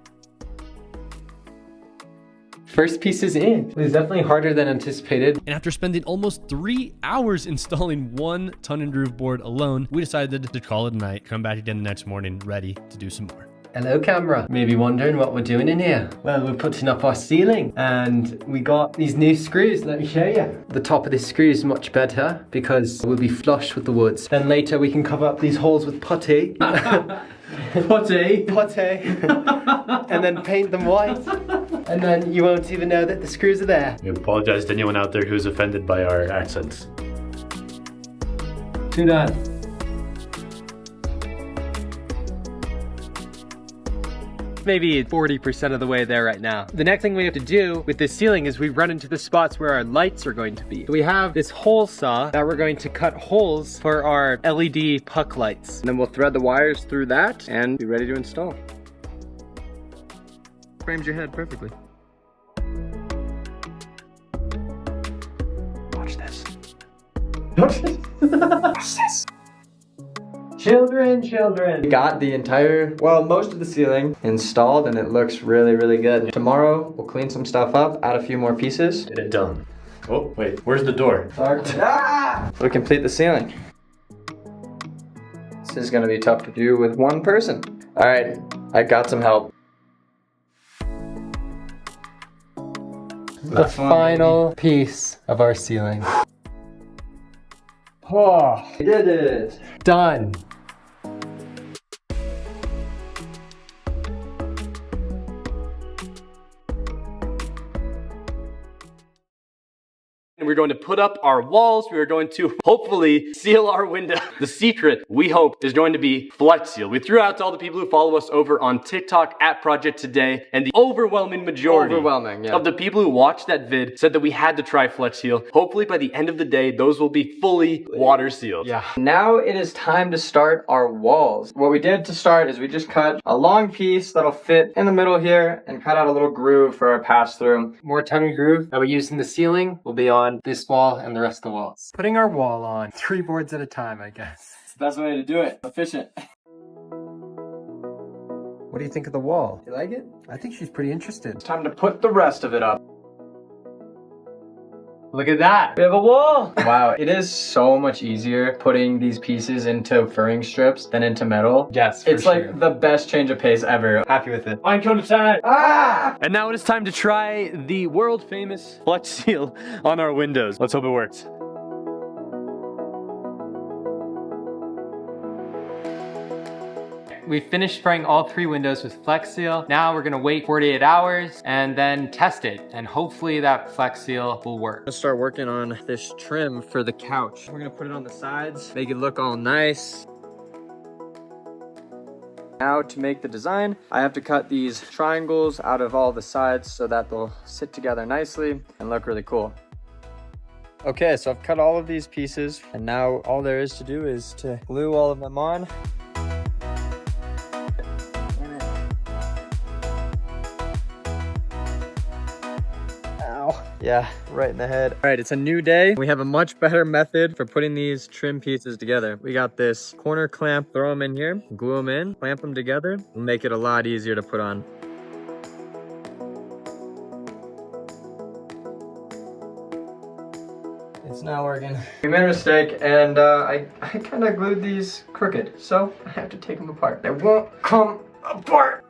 First piece is in. It was definitely harder than anticipated. And after spending almost 3 hours installing one tongue and groove board alone, we decided to call it a night, come back again the next morning ready to do some more. Hello camera. Maybe wondering what we're doing in here. Well, we're putting up our ceiling and we got these new screws. Let me show you. The top of this screw is much better because we'll be flush with the woods. Then later we can cover up these holes with putty. Putty. And then paint them white. And then you won't even know that the screws are there. We apologize to anyone out there who's offended by our accents. Do that. maybe 40% of the way there right now. The next thing we have to do with this ceiling is we run into the spots where our lights are going to be. So we have this hole saw that we're going to cut holes for our LED puck lights. And then we'll thread the wires through that and be ready to install. Frames your head perfectly. Watch this. Watch this. Children. We got the entire, well, most of the ceiling installed and it looks really, really good. Tomorrow, we'll clean some stuff up, add a few more pieces. Get it done. Oh, wait, where's the door? We'll complete the ceiling. This is gonna be tough to do with one person. All right, I got some help. The final piece of our ceiling. Oh, we did it. Done. And we're going to put up our walls. We are going to hopefully seal our window. The secret, we hope, is going to be Flex Seal. We threw out to all the people who follow us over on TikTok at Project Today, and the overwhelming majority of the people who watched that vid said that we had to try Flex Seal. Hopefully by the end of the day, those will be fully water sealed. Yeah. Now it is time to start our walls. What we did to start is we just cut a long piece that'll fit in the middle here and cut out a little groove for our pass-through. More tummy groove that we use in the ceiling will be on this wall and the rest of the walls. Putting our wall on 3 boards at a time, I guess. It's the best way to do it. Efficient. What do you think of the wall? You like it? I think she's pretty interested. It's time to put the rest of it up. Look at that. We have a wall. Wow, it is so much easier putting these pieces into furring strips than into metal. Yes, it's like the best change of pace ever. Happy with it. Fine cone of time. And now it is time to try the world famous Flex Seal on our windows. Let's hope it works. We finished spraying all 3 windows with Flex Seal. Now we're gonna wait 48 hours and then test it. And hopefully that Flex Seal will work. I'm gonna start working on this trim for the couch. We're gonna put it on the sides, make it look all nice. Now to make the design, I have to cut these triangles out of all the sides so that they'll sit together nicely and look really cool. Okay, so I've cut all of these pieces and now all there is to do is to glue all of them on. Yeah, right in the head. All right, it's a new day. We have a much better method for putting these trim pieces together. We got this corner clamp, throw them in here, glue them in, clamp them together, and make it a lot easier to put on. It's not working. We made a mistake and I kind of glued these crooked, so I have to take them apart. They won't come apart.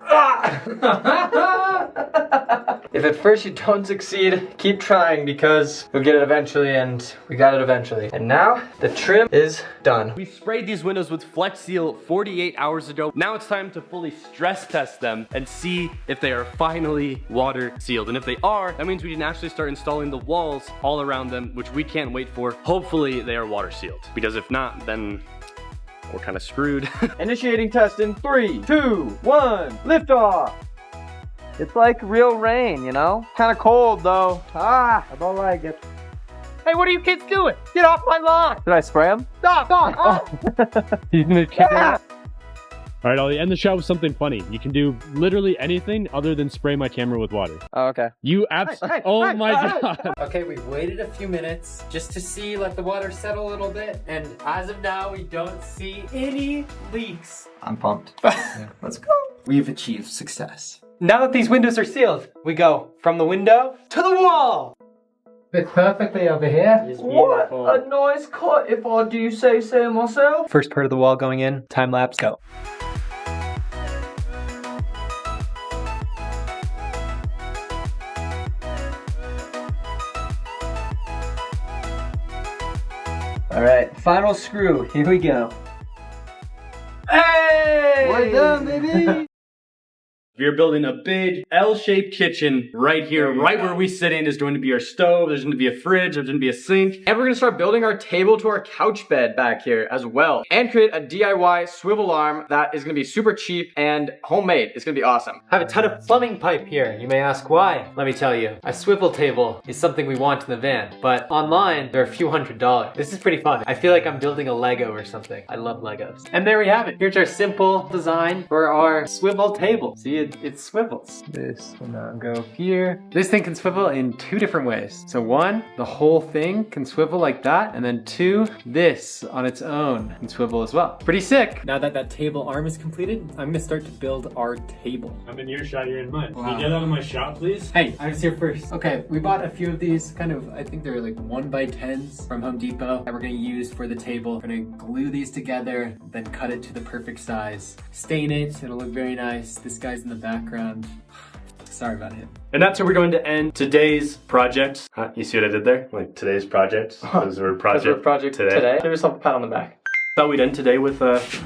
If at first you don't succeed, keep trying because you'll get it eventually, and we got it eventually. And now the trim is done. We sprayed these windows with Flex Seal 48 hours ago. Now it's time to fully stress test them and see if they are finally water sealed. And if they are, that means we can actually start installing the walls all around them, which we can't wait for. Hopefully they are water sealed, because if not, then we're kind of screwed. Initiating test in 3, 2, 1, lift off. It's like real rain, you know? Kind of cold though. I don't like it. Hey, what are you kids doing? Get off my lawn! Did I spray him? Stop! He's gonna kick it. All right, Ollie, end the shot with something funny. You can do literally anything other than spray my camera with water. Oh, okay. You oh my god. Okay, we've waited a few minutes just to see let the water settle a little bit. And as of now, we don't see any leaks. I'm pumped. Yeah, let's go. We've achieved success. Now that these windows are sealed, we go from the window to the wall. Fit perfectly over here. What a nice cut, if I do say so myself. First part of the wall going in, time lapse, go. All right, final screw, here we go. Hey! We're done, baby! We are building a big L-shaped kitchen right here, right where we sit in is going to be our stove. There's going to be a fridge. There's going to be a sink. And we're gonna start building our table to our couch bed back here as well. And create a DIY swivel arm that is gonna be super cheap and homemade. It's gonna be awesome. I have a ton of plumbing pipe here. You may ask why. Let me tell you. A swivel table is something we want in the van, but online they're a few $100s. This is pretty fun. I feel like I'm building a Lego or something. I love Legos. And there we have it. Here's our simple design for our swivel table. See, it swivels. This will now go here. This thing can swivel in two different ways. So one, the whole thing can swivel like that, and then two, this on its own can swivel as well. Pretty sick. Now that that table arm is completed, I'm gonna start to build our table. I'm in your shot, you're in mine. Wow. Can you get out of my shot, please? Hey, I was here first. Okay, we bought a few of these kind of, I think they're like 1x10s from Home Depot that we're gonna use for the table. We're gonna glue these together, then cut it to the perfect size. Stain it, it'll look very nice. This guy's in the background. Sorry about him. And that's where we're going to end today's project. You see what I did there? Like today's project. Because we're project today. Give yourself a pat on the back. Thought we'd end today with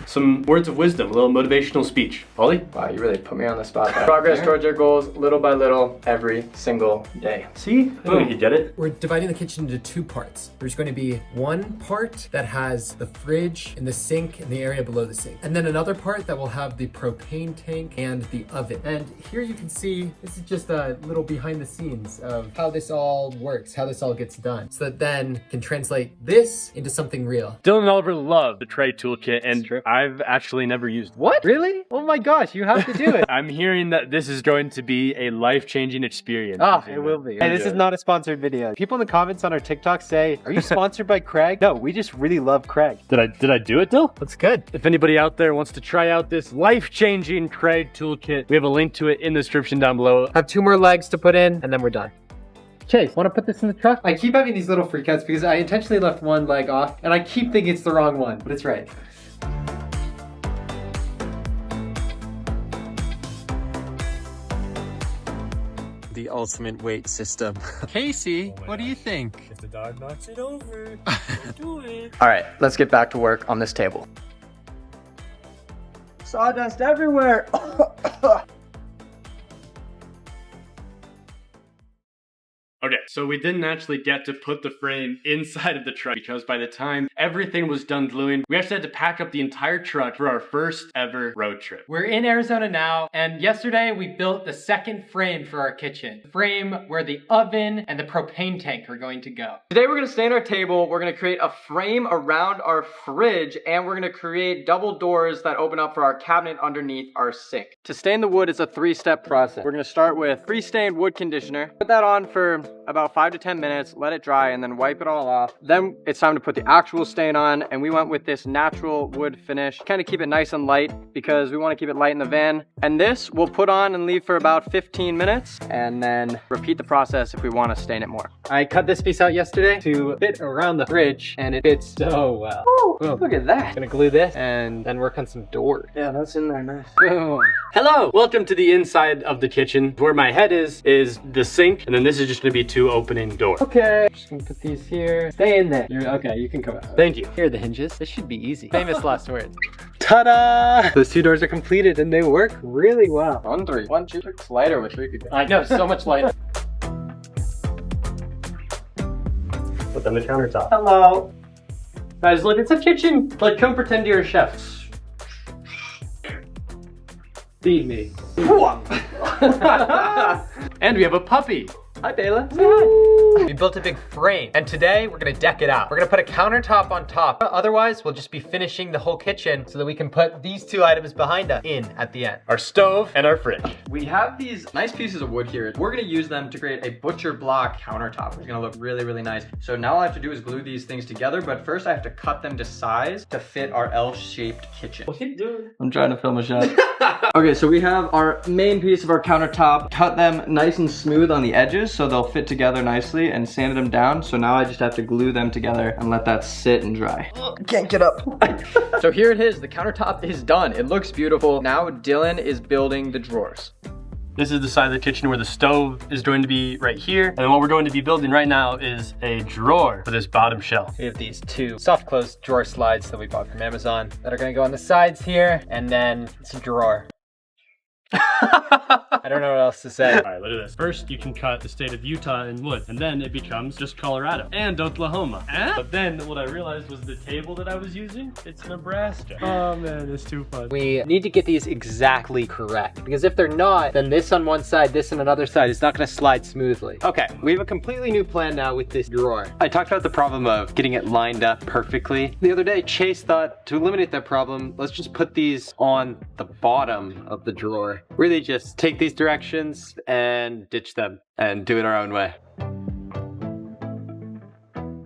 some words of wisdom, a little motivational speech. Ollie? Wow, you really put me on the spot there. Progress towards your goals little by little every single day. See? I think you get it. We're dividing the kitchen into two parts. There's going to be one part that has the fridge and the sink and the area below the sink. And then another part that will have the propane tank and the oven. And here you can see, this is just a little behind the scenes of how this all works, how this all gets done. So that then can translate this into something real. Dylan and Oliver love the tray toolkit, and I've actually never used it. What? Really? Oh my gosh, you have to do it. I'm hearing that this is going to be a life-changing experience. Ah, it will be. Hey, this is not a sponsored video. People in the comments on our TikTok say, are you sponsored by Craig? No, we just really love Craig. Did I do it, Dill? That's good. If anybody out there wants to try out this life-changing tray toolkit, we have a link to it in the description down below. Have 2 more legs to put in, and then we're done. Chase, want to put this in the truck? I keep having these little freakouts because I intentionally left one leg off, and I keep thinking it's the wrong one, but it's right. The ultimate weight system. Casey, what do you think? If the dog knocks it over, do it. All right, let's get back to work on this table. Sawdust everywhere. Okay, so we didn't actually get to put the frame inside of the truck because by the time everything was done gluing, we actually had to pack up the entire truck for our first ever road trip. We're in Arizona now, and yesterday we built the second frame for our kitchen. The frame where the oven and the propane tank are going to go. Today we're gonna stain our table, we're gonna create a frame around our fridge, and we're gonna create double doors that open up for our cabinet underneath our sink. To stain the wood is a 3-step process. We're gonna start with pre-stained wood conditioner. Put that on for about 5 to 10 minutes, let it dry, and then wipe it all off. Then it's time to put the actual stain on, and we went with this natural wood finish. Kind of keep it nice and light because we want to keep it light in the van. And this we'll put on and leave for about 15 minutes, and then repeat the process if we want to stain it more. I cut this piece out yesterday to fit around the fridge, and it fits so well. Ooh, look at that. Gonna glue this and then work on some doors. Yeah, that's in there nice. Boom. Hello, welcome to the inside of the kitchen. Where my head is the sink, and then this is just gonna be 2 opening doors. Okay, just gonna put these here. Stay in there. Okay, you can come out. Thank you. Here are the hinges. This should be easy. Famous last words. Ta-da! Those 2 doors are completed and they work really well. On 3. 1, 2, 3. It's lighter with 3 people. I know, so much lighter. Put them on the countertop. Hello. Guys, look, it's a kitchen. Like, come pretend you're a chef. Feed me. And we have a puppy. Hi, Bayla. We built a big frame, and today we're gonna deck it out. We're gonna put a countertop on top. Otherwise, we'll just be finishing the whole kitchen so that we can put these 2 items behind us in at the end. Our stove and our fridge. We have these nice pieces of wood here. We're gonna use them to create a butcher block countertop. It's gonna look really, really nice. So now all I have to do is glue these things together, but first I have to cut them to size to fit our L-shaped kitchen. What are you doing? I'm trying to film a shot. Okay, so we have our main piece of our countertop. Cut them nice and smooth on the edges so they'll fit together nicely, and sanded them down. So now I just have to glue them together and let that sit and dry. Can't get up. So here it is, the countertop is done. It looks beautiful. Now Dylan is building the drawers. This is the side of the kitchen where the stove is going to be right here. And then what we're going to be building right now is a drawer for this bottom shelf. We have these 2 soft close drawer slides that we bought from Amazon that are gonna go on the sides here, and then it's a drawer. I don't know what else to say. All right, look at this. First, you can cut the state of Utah in wood, and then it becomes just Colorado and Oklahoma. But then what I realized was the table that I was using, it's Nebraska. Oh man, it's too fun. We need to get these exactly correct, because if they're not, then this on one side, this on another side, it's not gonna slide smoothly. Okay, we have a completely new plan now with this drawer. I talked about the problem of getting it lined up perfectly. The other day, Chase thought to eliminate that problem, let's just put these on the bottom of the drawer. Really just take these directions and ditch them and do it our own way.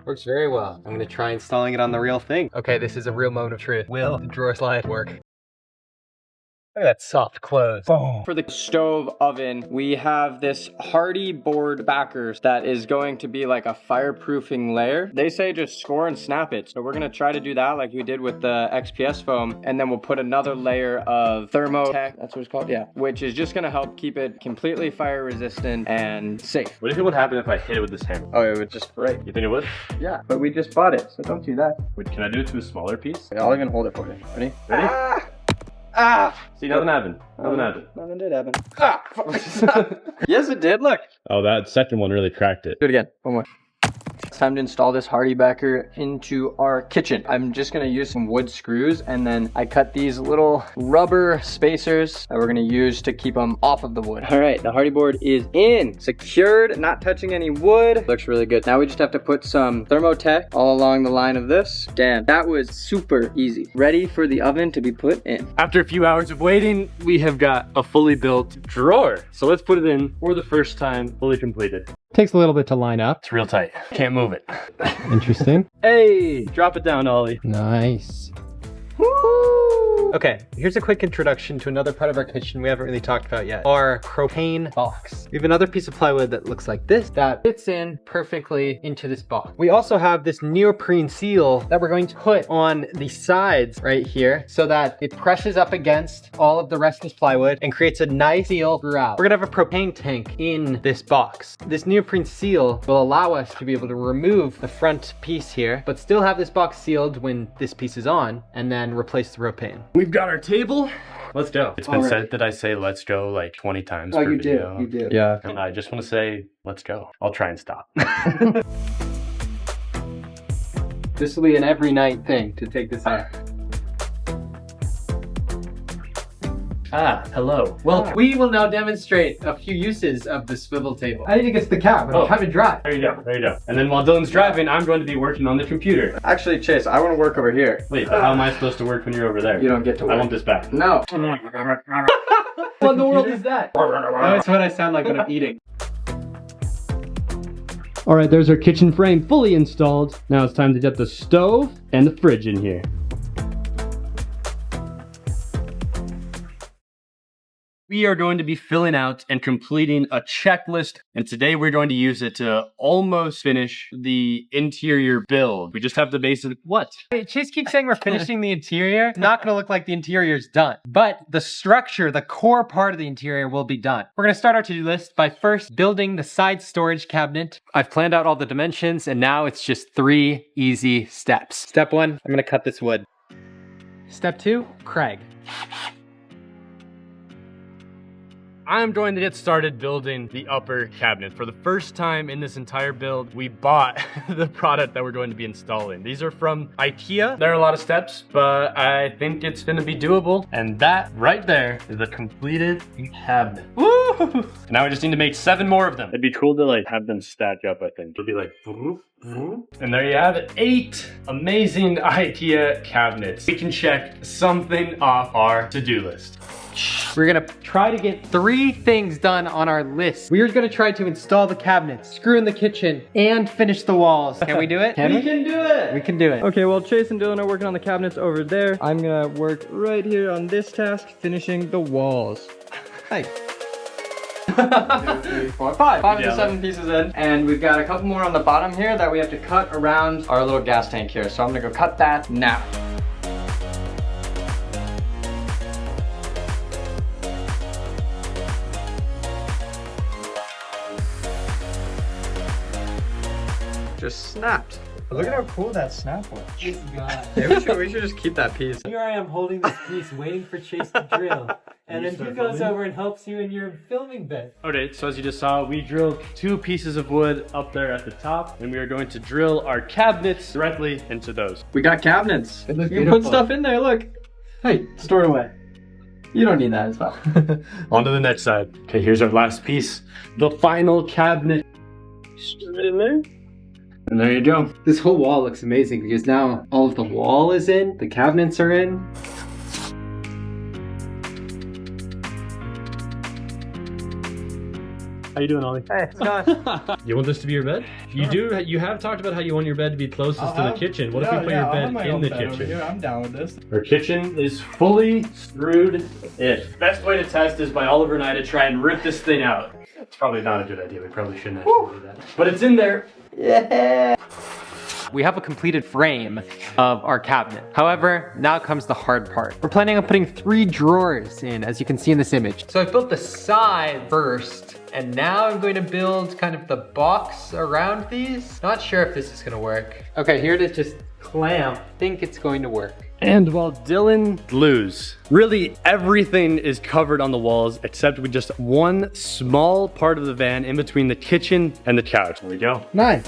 Works very well. I'm gonna try installing it on the real thing. Okay, this is a real moment of truth. Will the drawer slide work? Look at that soft close. Boom. For the stove oven, we have this hardy board backers that is going to be like a fireproofing layer. They say just score and snap it. So we're gonna try to do that like we did with the XPS foam. And then we'll put another layer of Thermotech, that's what it's called, yeah. Which is just gonna help keep it completely fire resistant and safe. What do you think would happen if I hit it with this hammer? Oh, it would just break. You think it would? Yeah, but we just bought it, so don't do that. Wait, can I do it to a smaller piece? Okay, I'll even hold it for you. Ready? Ready? Ah! See, nothing happened. Nothing happened. Nothing did happen. Ah! Yes, it did. Look. Oh, that second one really cracked it. Do it again. One more. It's time to install this hardy backer into our kitchen. I'm just gonna use some wood screws, and then I cut these little rubber spacers that we're gonna use to keep them off of the wood. All right, the hardy board is in, secured, not touching any wood. Looks really good. Now we just have to put some Thermotech all along the line of this. Damn, that was super easy. Ready for the oven to be put in. After a few hours of waiting, we have got a fully built drawer. So let's put it in for the first time, fully completed. Takes a little bit to line up. It's real tight. Can't move it. Interesting. Hey, drop it down, Ollie. Nice. Okay, here's a quick introduction to another part of our kitchen we haven't really talked about yet. Our propane box. We have another piece of plywood that looks like this that fits in perfectly into this box. We also have this neoprene seal that we're going to put on the sides right here so that it presses up against all of the rest of this plywood and creates a nice seal throughout. We're gonna have a propane tank in this box. This neoprene seal will allow us to be able to remove the front piece here, but still have this box sealed when this piece is on, and then replace the propane. We've got our table. Let's go. It's been said that I say let's go like 20 times per video. You do. Yeah. And I just want to say, let's go. I'll try and stop. This will be an every night thing to take this out. Hello. Well, we will now demonstrate a few uses of the swivel table. I need to get to the cab, but I'm having to drive. There you go. There you go. And then while Dylan's driving, I'm going to be working on the computer. Actually, Chase, I want to work over here. Wait, but how am I supposed to work when you're over there? You don't get to work. I want this back. No. What in the world is that? That's what I sound like when I'm eating. All right, there's our kitchen frame fully installed. Now it's time to get the stove and the fridge in here. We are going to be filling out and completing a checklist, and today we're going to use it to almost finish the interior build. We just have the basic, what? Chase keeps saying we're finishing the interior. It's not gonna look like the interior is done, but the structure, the core part of the interior will be done. We're gonna start our to-do list by first building the side storage cabinet. I've planned out all the dimensions, and now it's just 3 easy steps. Step 1, I'm gonna cut this wood. Step 2, Craig. I'm going to get started building the upper cabinet. For the first time in this entire build, we bought the product that we're going to be installing. These are from IKEA. There are a lot of steps, but I think it's gonna be doable. And that right there is a completed cabinet. Woo! Now we just need to make 7 more of them. It'd be cool to like have them stack up, I think. It'll be like, and there you have it, 8 amazing IKEA cabinets. We can check something off our to-do list. We're gonna try to get 3 things done on our list. We are gonna try to install the cabinets, screw in the kitchen, and finish the walls. Can we do it? We can do it! We can do it. Okay, well, Chase and Dylan are working on the cabinets over there. I'm gonna work right here on this task, finishing the walls. Hey. 2, 3, 4, 5. 5 of the 7 pieces in. And we've got a couple more on the bottom here that we have to cut around our little gas tank here. So I'm gonna go cut that now. Just snapped. Look at how cool that snap was. This guy. Maybe we should just keep that piece. Here I am holding this piece, waiting for Chase to drill. And then he goes over and helps you in your filming bed. Okay, so as you just saw, we drilled 2 pieces of wood up there at the top, and we are going to drill our cabinets directly into those. We got cabinets. It looks You can beautiful. put stuff in there, look. Hey, store it away. You don't need that as well. On to the next side. Okay, here's our last piece. The final cabinet. Straight in there. And there you go. This whole wall looks amazing because now all of the wall is in, the cabinets are in. How you doing, Ollie? Hey, Scott. You want this to be your bed? You have talked about how you want your bed to be closest to the kitchen. What if we put your bed in the kitchen? I'm down with this. Our kitchen is fully screwed in. Best way to test is by Oliver and I to try and rip this thing out. It's probably not a good idea. We probably shouldn't actually do that. But it's in there. We have a completed frame of our cabinet. However, now comes the hard part. We're planning on putting 3 drawers in, as you can see in this image. So I built the side first, and now I'm going to build kind of the box around these. Not sure if this is gonna work. Okay, here to just clamp. Think it's going to work. And while Dylan glues, really everything is covered on the walls except with just one small part of the van in between the kitchen and the couch. There we go. Nice.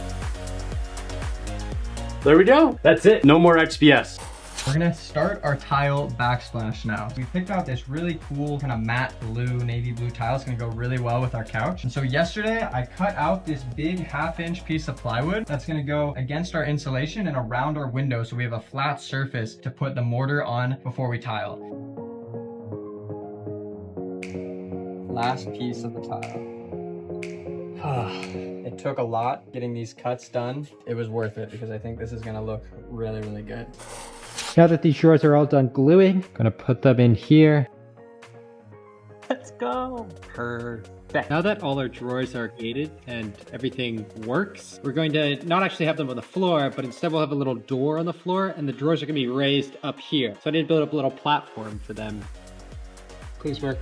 There we go. That's it. No more XPS. We're gonna start our tile backsplash now. We picked out this really cool kind of matte blue, navy blue tile. It's gonna go really well with our couch. And so yesterday I cut out this big 1/2-inch piece of plywood that's gonna go against our insulation and around our window so we have a flat surface to put the mortar on before we tile. Last piece of the tile. It took a lot getting these cuts done. It was worth it because I think this is gonna look really, really good. Now that these drawers are all done gluing, gonna put them in here. Let's go. Perfect. Now that all our drawers are gated and everything works, we're going to not actually have them on the floor, but instead we'll have a little door on the floor and the drawers are gonna be raised up here. So I need to build up a little platform for them. Please work.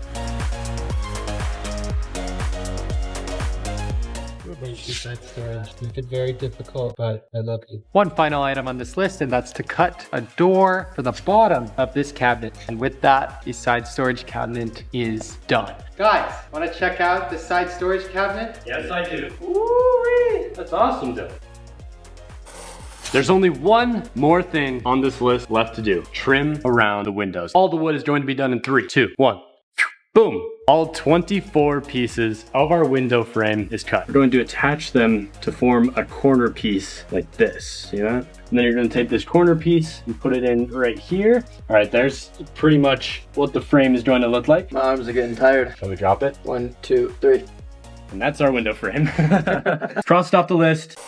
Side storage. Make it very difficult, but I love you. One final item on this list, and that's to cut a door for the bottom of this cabinet. And with that, the side storage cabinet is done. Guys, want to check out the side storage cabinet? Yes, I do. Woo-wee! That's awesome, Dylan. There's only one more thing on this list left to do. Trim around the windows. All the wood is going to be done in 3, 2, 1. Boom! All 24 pieces of our window frame is cut. We're going to attach them to form a corner piece like this. See that? And then you're going to take this corner piece and put it in right here. All right, there's pretty much what the frame is going to look like. My arms are getting tired. Shall we drop it? 1, 2, 3. And that's our window frame. Crossed off the list.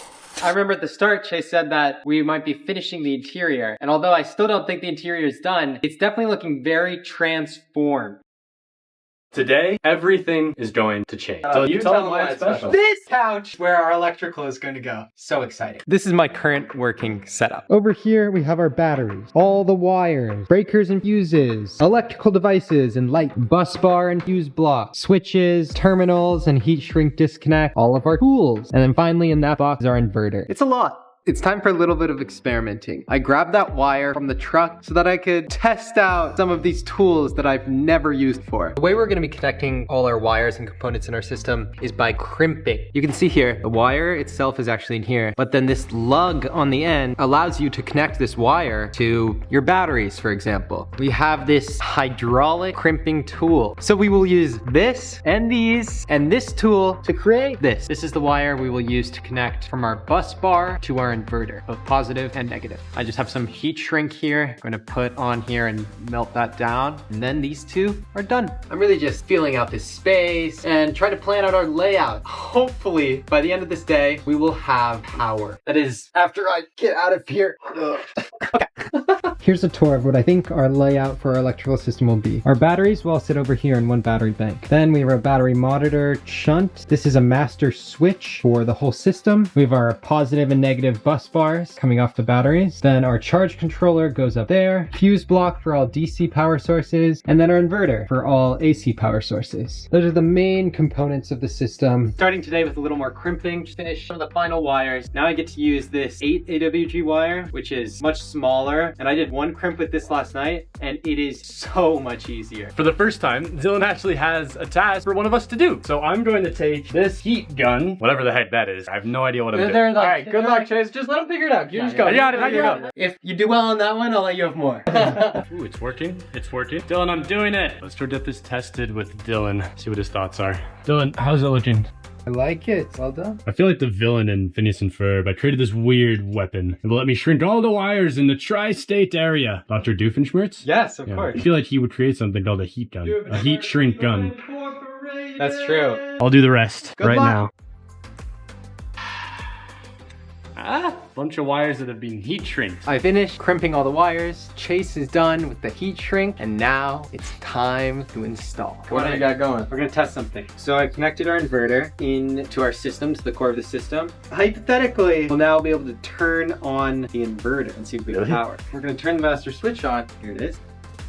I remember at the start, Chase said that we might be finishing the interior. And although I still don't think the interior is done, it's definitely looking very transformed. Today, everything is going to change. So you tell them why it's special. This couch where our electrical is going to go. So exciting. This is my current working setup. Over here, we have our batteries, all the wires, breakers and fuses, electrical devices and light, bus bar and fuse block, switches, terminals and heat shrink disconnect, all of our tools. And then finally in that box is our inverter. It's a lot. It's time for a little bit of experimenting. I grabbed that wire from the truck so that I could test out some of these tools that I've never used before. The way we're gonna be connecting all our wires and components in our system is by crimping. You can see here, the wire itself is actually in here, but then this lug on the end allows you to connect this wire to your batteries, for example. We have this hydraulic crimping tool. So we will use this and these and this tool to create this. This is the wire we will use to connect from our bus bar to our inverter, both positive and negative. I just have some heat shrink here. I'm gonna put on here and melt that down. And then these two are done. I'm really just feeling out this space and trying to plan out our layout. Hopefully, by the end of this day, we will have power. That is, after I get out of here. Okay. Here's a tour of what I think our layout for our electrical system will be. Our batteries will all sit over here in one battery bank. Then we have our battery monitor shunt. This is a master switch for the whole system. We have our positive and negative bus bars coming off the batteries. Then our charge controller goes up there. Fuse block for all DC power sources. And then our inverter for all AC power sources. Those are the main components of the system. Starting today with a little more crimping. Just finish some of the final wires. Now I get to use this 8 AWG wire, which is much smaller. And I did one crimp with this last night, and it is so much easier. For the first time, Dylan actually has a task for one of us to do. So I'm going to take this heat gun, whatever the heck that is. I have no idea what I'm doing. All right, good luck, Chase. Just let him figure it out. You just go. I got it. If you do well on that one, I'll let you have more. Ooh, it's working. It's working. Dylan, I'm doing it. Let's go get this tested with Dylan. See what his thoughts are. Dylan, how's it looking? I like it. Well done. I feel like the villain in Phineas and Ferb. I created this weird weapon. It will let me shrink all the wires in the tri-state area. Dr. Doofenshmirtz? Yes, of Yeah. course. I feel like he would create something called a heat gun. A heat shrink gun. That's true. I'll do the rest Good right luck. now. Bunch of wires that have been heat shrinked. I finished crimping all the wires. Chase is done with the heat shrink, and now it's time to install. What do you got going? We're gonna test something. So I connected our inverter into our system, to the core of the system. Hypothetically, we'll now be able to turn on the inverter and see if we can power. We're gonna turn the master switch on. Here it is.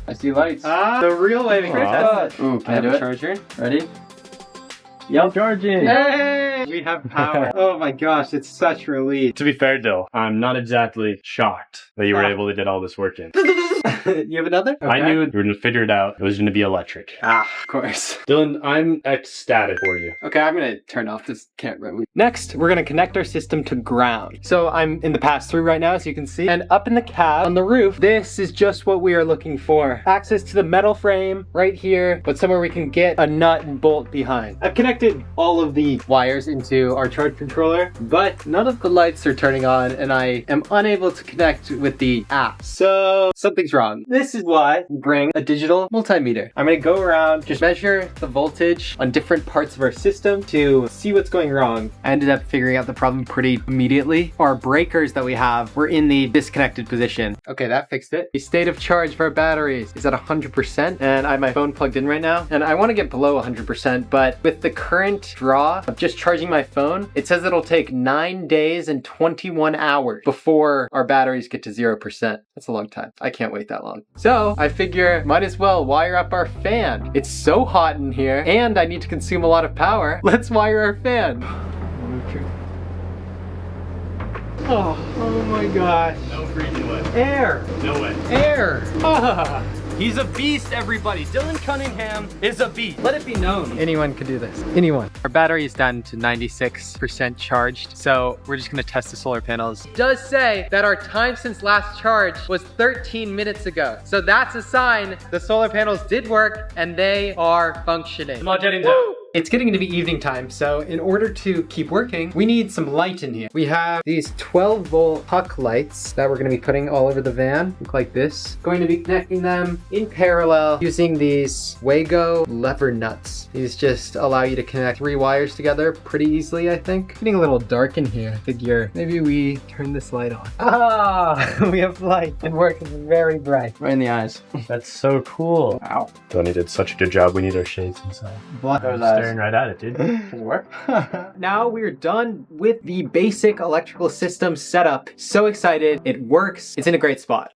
I see lights. The real way to test it. Ooh, I can I have do a it? charger. Ready? Yep. Charging. Hey! We have power. Oh my gosh, it's such relief. To be fair, Dill, I'm not exactly shocked that you were able to get all this working. You have another? I knew you were going to figure it out. It was going to be electric. Of course. Dylan, I'm ecstatic for you. Okay, I'm gonna turn off this camera. Next, we're gonna connect our system to ground. So I'm in the pass-through right now, as you can see. And up in the cab on the roof, this is just what we are looking for. Access to the metal frame right here, but somewhere we can get a nut and bolt behind. I've connected all of the wires into our charge controller, but none of the lights are turning on, and I am unable to connect with the app. So something's wrong. This is why we bring a digital multimeter. I'm gonna go around, just measure the voltage on different parts of our system to see what's going wrong. I ended up figuring out the problem pretty immediately. Our breakers that we have were in the disconnected position. Okay, that fixed it. The state of charge for our batteries is at 100%, and I have my phone plugged in right now, and I want to get below 100%, but with the current draw of just charging my phone, it says it'll take 9 days and 21 hours before our batteries get to 0%. That's a long time. I can't wait that long. So I figure might as well wire up our fan. It's so hot in here, and I need to consume a lot of power. Let's wire our fan. Oh my gosh. No freezing way. Air. No way. Air. Ah. He's a beast, everybody. Dylan Cunningham is a beast. Let it be known. Anyone could do this. Anyone. Our battery is down to 96% charged, so we're just gonna test the solar panels. It does say that our time since last charge was 13 minutes ago. So that's a sign the solar panels did work and they are functioning. Come on, Jennings. Out. It's getting to be evening time, so in order to keep working, we need some light in here. We have these 12-volt puck lights that we're gonna be putting all over the van, look like this. Going to be connecting them in parallel using these Wago lever nuts. These just allow you to connect 3 wires together pretty easily, I think. Getting a little dark in here. Figure maybe we turn this light on. Ah, we have light and working very bright. Right in the eyes. That's so cool. Wow. Tony did such a good job. We need our shades inside. Black Those eyes. Staring right at it, dude. Does it work? Now we're done with the basic electrical system setup. So excited. It works. It's in a great spot.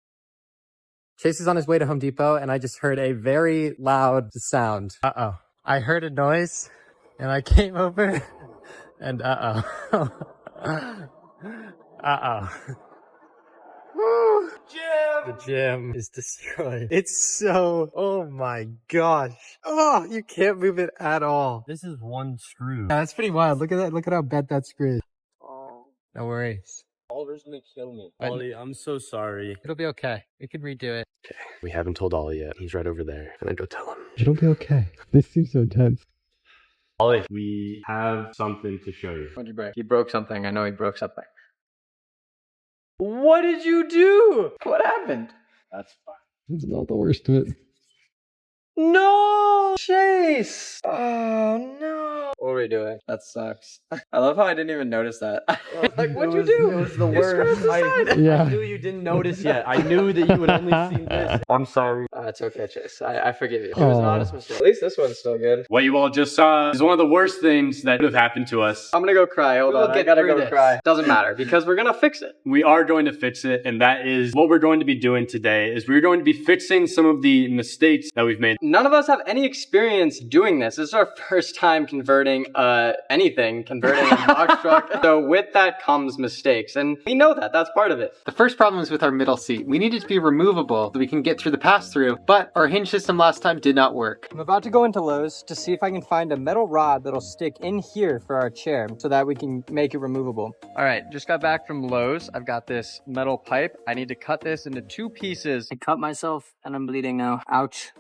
Chase is on his way to Home Depot, and I just heard a very loud sound. Uh-oh. I heard a noise, and I came over, and uh-oh. Uh-oh. The gym is destroyed. It's so, oh my gosh. Oh, you can't move it at all. This is one screw. Yeah, that's pretty wild. Look at that. Look at how bad that screw is. Oh. No worries. Oliver's gonna kill me. Ollie, I'm so sorry. It'll be okay. We can redo it. Okay, we haven't told Ollie yet. He's right over there. Can I go tell him? It'll be okay. This seems so tense. Ollie, we have something to show you. What'd you break? He broke something. I know he broke something. What did you do? What happened? That's fine. It's not the worst of it. No! Chase! Oh no! Or are we doing? That sucks. I love how I didn't even notice that. I was like, what'd you do? It was the worst. I knew you didn't notice yet. I knew that you would only seen this. I'm sorry. It's okay, Chase. I forgive you. It was an honest mistake. At least this one's still good. What you all just saw is one of the worst things that could have happened to us. I'm gonna go cry. Hold on. I gotta go cry. Doesn't matter because we're gonna fix it. We are going to fix it, and that is what we're going to be doing today. Is we're going to be fixing some of the mistakes that we've made. None of us have any experience doing this. This is our first time converting converting a box truck. So with that comes mistakes, and we know that. That's part of it. The first problem is with our middle seat. We need it to be removable so we can get through the pass-through, but our hinge system last time did not work. I'm about to go into Lowe's to see if I can find a metal rod that'll stick in here for our chair so that we can make it removable. All right, just got back from Lowe's. I've got this metal pipe. I need to cut this into 2 pieces. I cut myself and I'm bleeding now. Ouch.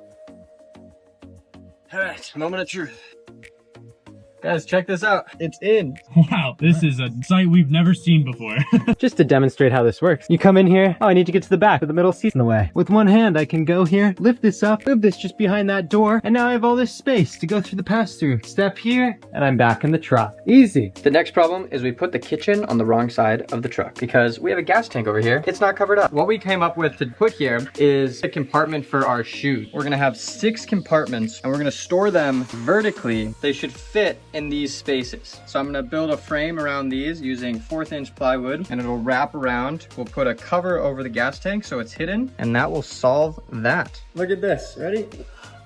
All right, moment of truth. Guys, check this out. It's in. Wow, this is a sight we've never seen before. Just to demonstrate how this works. You come in here, oh, I need to get to the back, but the middle seat's in the way. With one hand, I can go here, lift this up, move this just behind that door, and now I have all this space to go through the pass-through. Step here, and I'm back in the truck. Easy. The next problem is we put the kitchen on the wrong side of the truck because we have a gas tank over here. It's not covered up. What we came up with to put here is a compartment for our shoes. We're gonna have 6 compartments and we're gonna store them vertically. They should fit in these spaces. So I'm gonna build a frame around these using 1/4 inch plywood and it'll wrap around. We'll put a cover over the gas tank so it's hidden and that will solve that. Look at this, ready?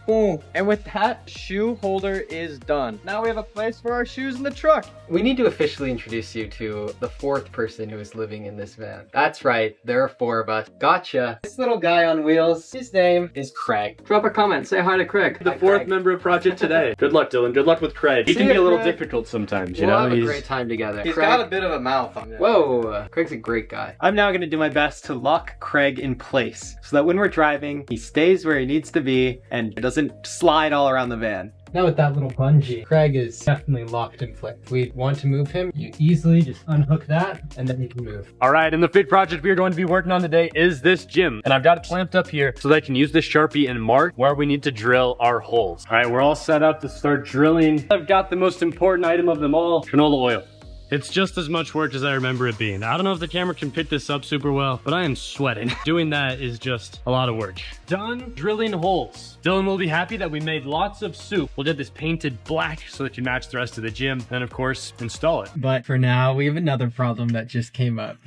Boom. And with that, shoe holder is done. Now we have a place for our shoes in the truck. We need to officially introduce you to the 4th person who is living in this van. That's right, there are 4 of us. Gotcha. This little guy on wheels, his name is Craig. Drop a comment, say hi to Craig. The 4th member of Project Today. Good luck, Dylan. Good luck with Craig. He can be a little difficult sometimes, you We'll know? have a great time together. He's Craig, got a bit of a mouth on him. whoa, Craig's a great guy. I'm now gonna do my best to lock Craig in place so that when we're driving, he stays where he needs to be and doesn't slide all around the van. Now with that little bungee, Craig is definitely locked in place. If we want to move him, you easily just unhook that and then you can move. All right, and the big project we are going to be working on today is this gym. And I've got it clamped up here so that I can use this Sharpie and mark where we need to drill our holes. All right, we're all set up to start drilling. I've got the most important item of them all, canola oil. It's just as much work as I remember it being. I don't know if the camera can pick this up super well, but I am sweating. Doing that is just a lot of work. Done drilling holes. Dylan will be happy that we made lots of soup. We'll get this painted black so it can match the rest of the gym. And of course, install it. But for now, we have another problem that just came up.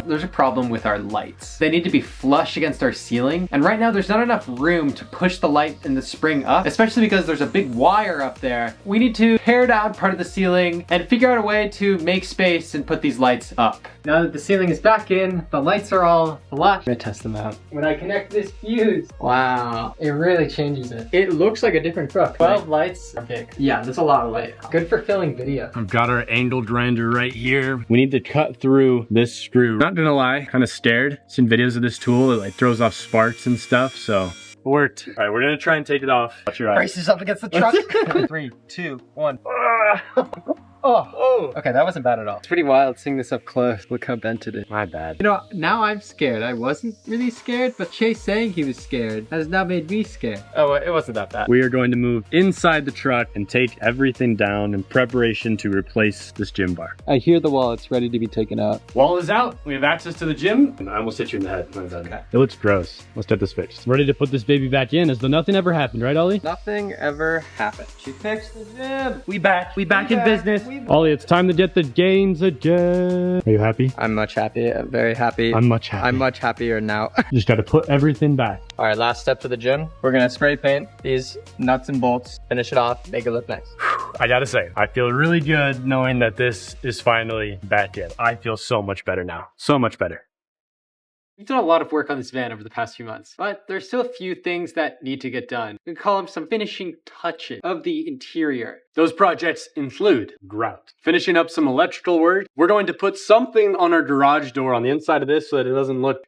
There's a problem with our lights. They need to be flush against our ceiling. And right now there's not enough room to push the light and the spring up, especially because there's a big wire up there. We need to tear down part of the ceiling and figure out a way to make space and put these lights up. Now that the ceiling is back in, the lights are all flush. I'm gonna test them out. When I connect this fuse, wow, it really changes it. It looks like a different truck. 12 lights are big. Yeah, that's a lot of light. Good for filming video. I've got our angle grinder right here. We need to cut through this screw. Not gonna lie, kind of scared. Seen videos of this tool. It like throws off sparks and stuff, so it worked. All right, we're gonna try and take it off. Watch your eyes. Brace yourself against the truck. 3, 2, 1. Oh, okay, that wasn't bad at all. It's pretty wild seeing this up close. Look how bent it is. My bad. You know, now I'm scared. I wasn't really scared, but Chase saying he was scared has now made me scared. Oh, it wasn't that bad. We are going to move inside the truck and take everything down in preparation to replace this gym bar. I hear the wall. It's ready to be taken out. Wall is out. We have access to the gym. And I almost hit you in the head. My bad. Okay. It looks gross. Let's get this fixed. Ready to put this baby back in as though nothing ever happened, right, Ollie? Nothing ever happened. She fixed the gym. We back in business. Ollie, it's time to get the gains again. Are you happy? I'm much happy. I'm very happy. I'm much happy. I'm much happier now. Just got to put everything back. All right, last step for the gym. We're gonna spray paint these nuts and bolts, finish it off, make it look nice. I gotta say, I feel really good knowing that this is finally back in. I feel so much better now. So much better. We've done a lot of work on this van over the past few months, but there's still a few things that need to get done. We can call them some finishing touches of the interior. Those projects include grout, finishing up some electrical work. We're going to put something on our garage door on the inside of this so that it doesn't look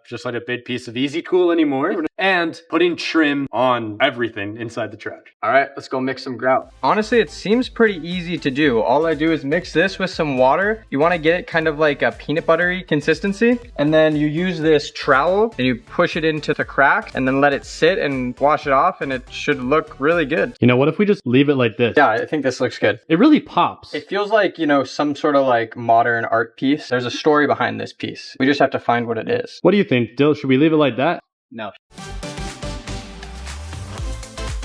just like a big piece of Easy Cool anymore. and putting trim on everything inside the truck. All right, let's go mix some grout. Honestly, it seems pretty easy to do. All I do is mix this with some water. You want to get it kind of like a peanut buttery consistency. And then you use this trowel and you push it into the crack and then let it sit and wash it off, and it should look really good. You know, what if we just leave it like this? Yeah, I think this looks good. It really pops. It feels like, you know, some sort of like modern art piece. There's a story behind this piece. We just have to find what it is. What do you think, Dill? Should we leave it like that? No.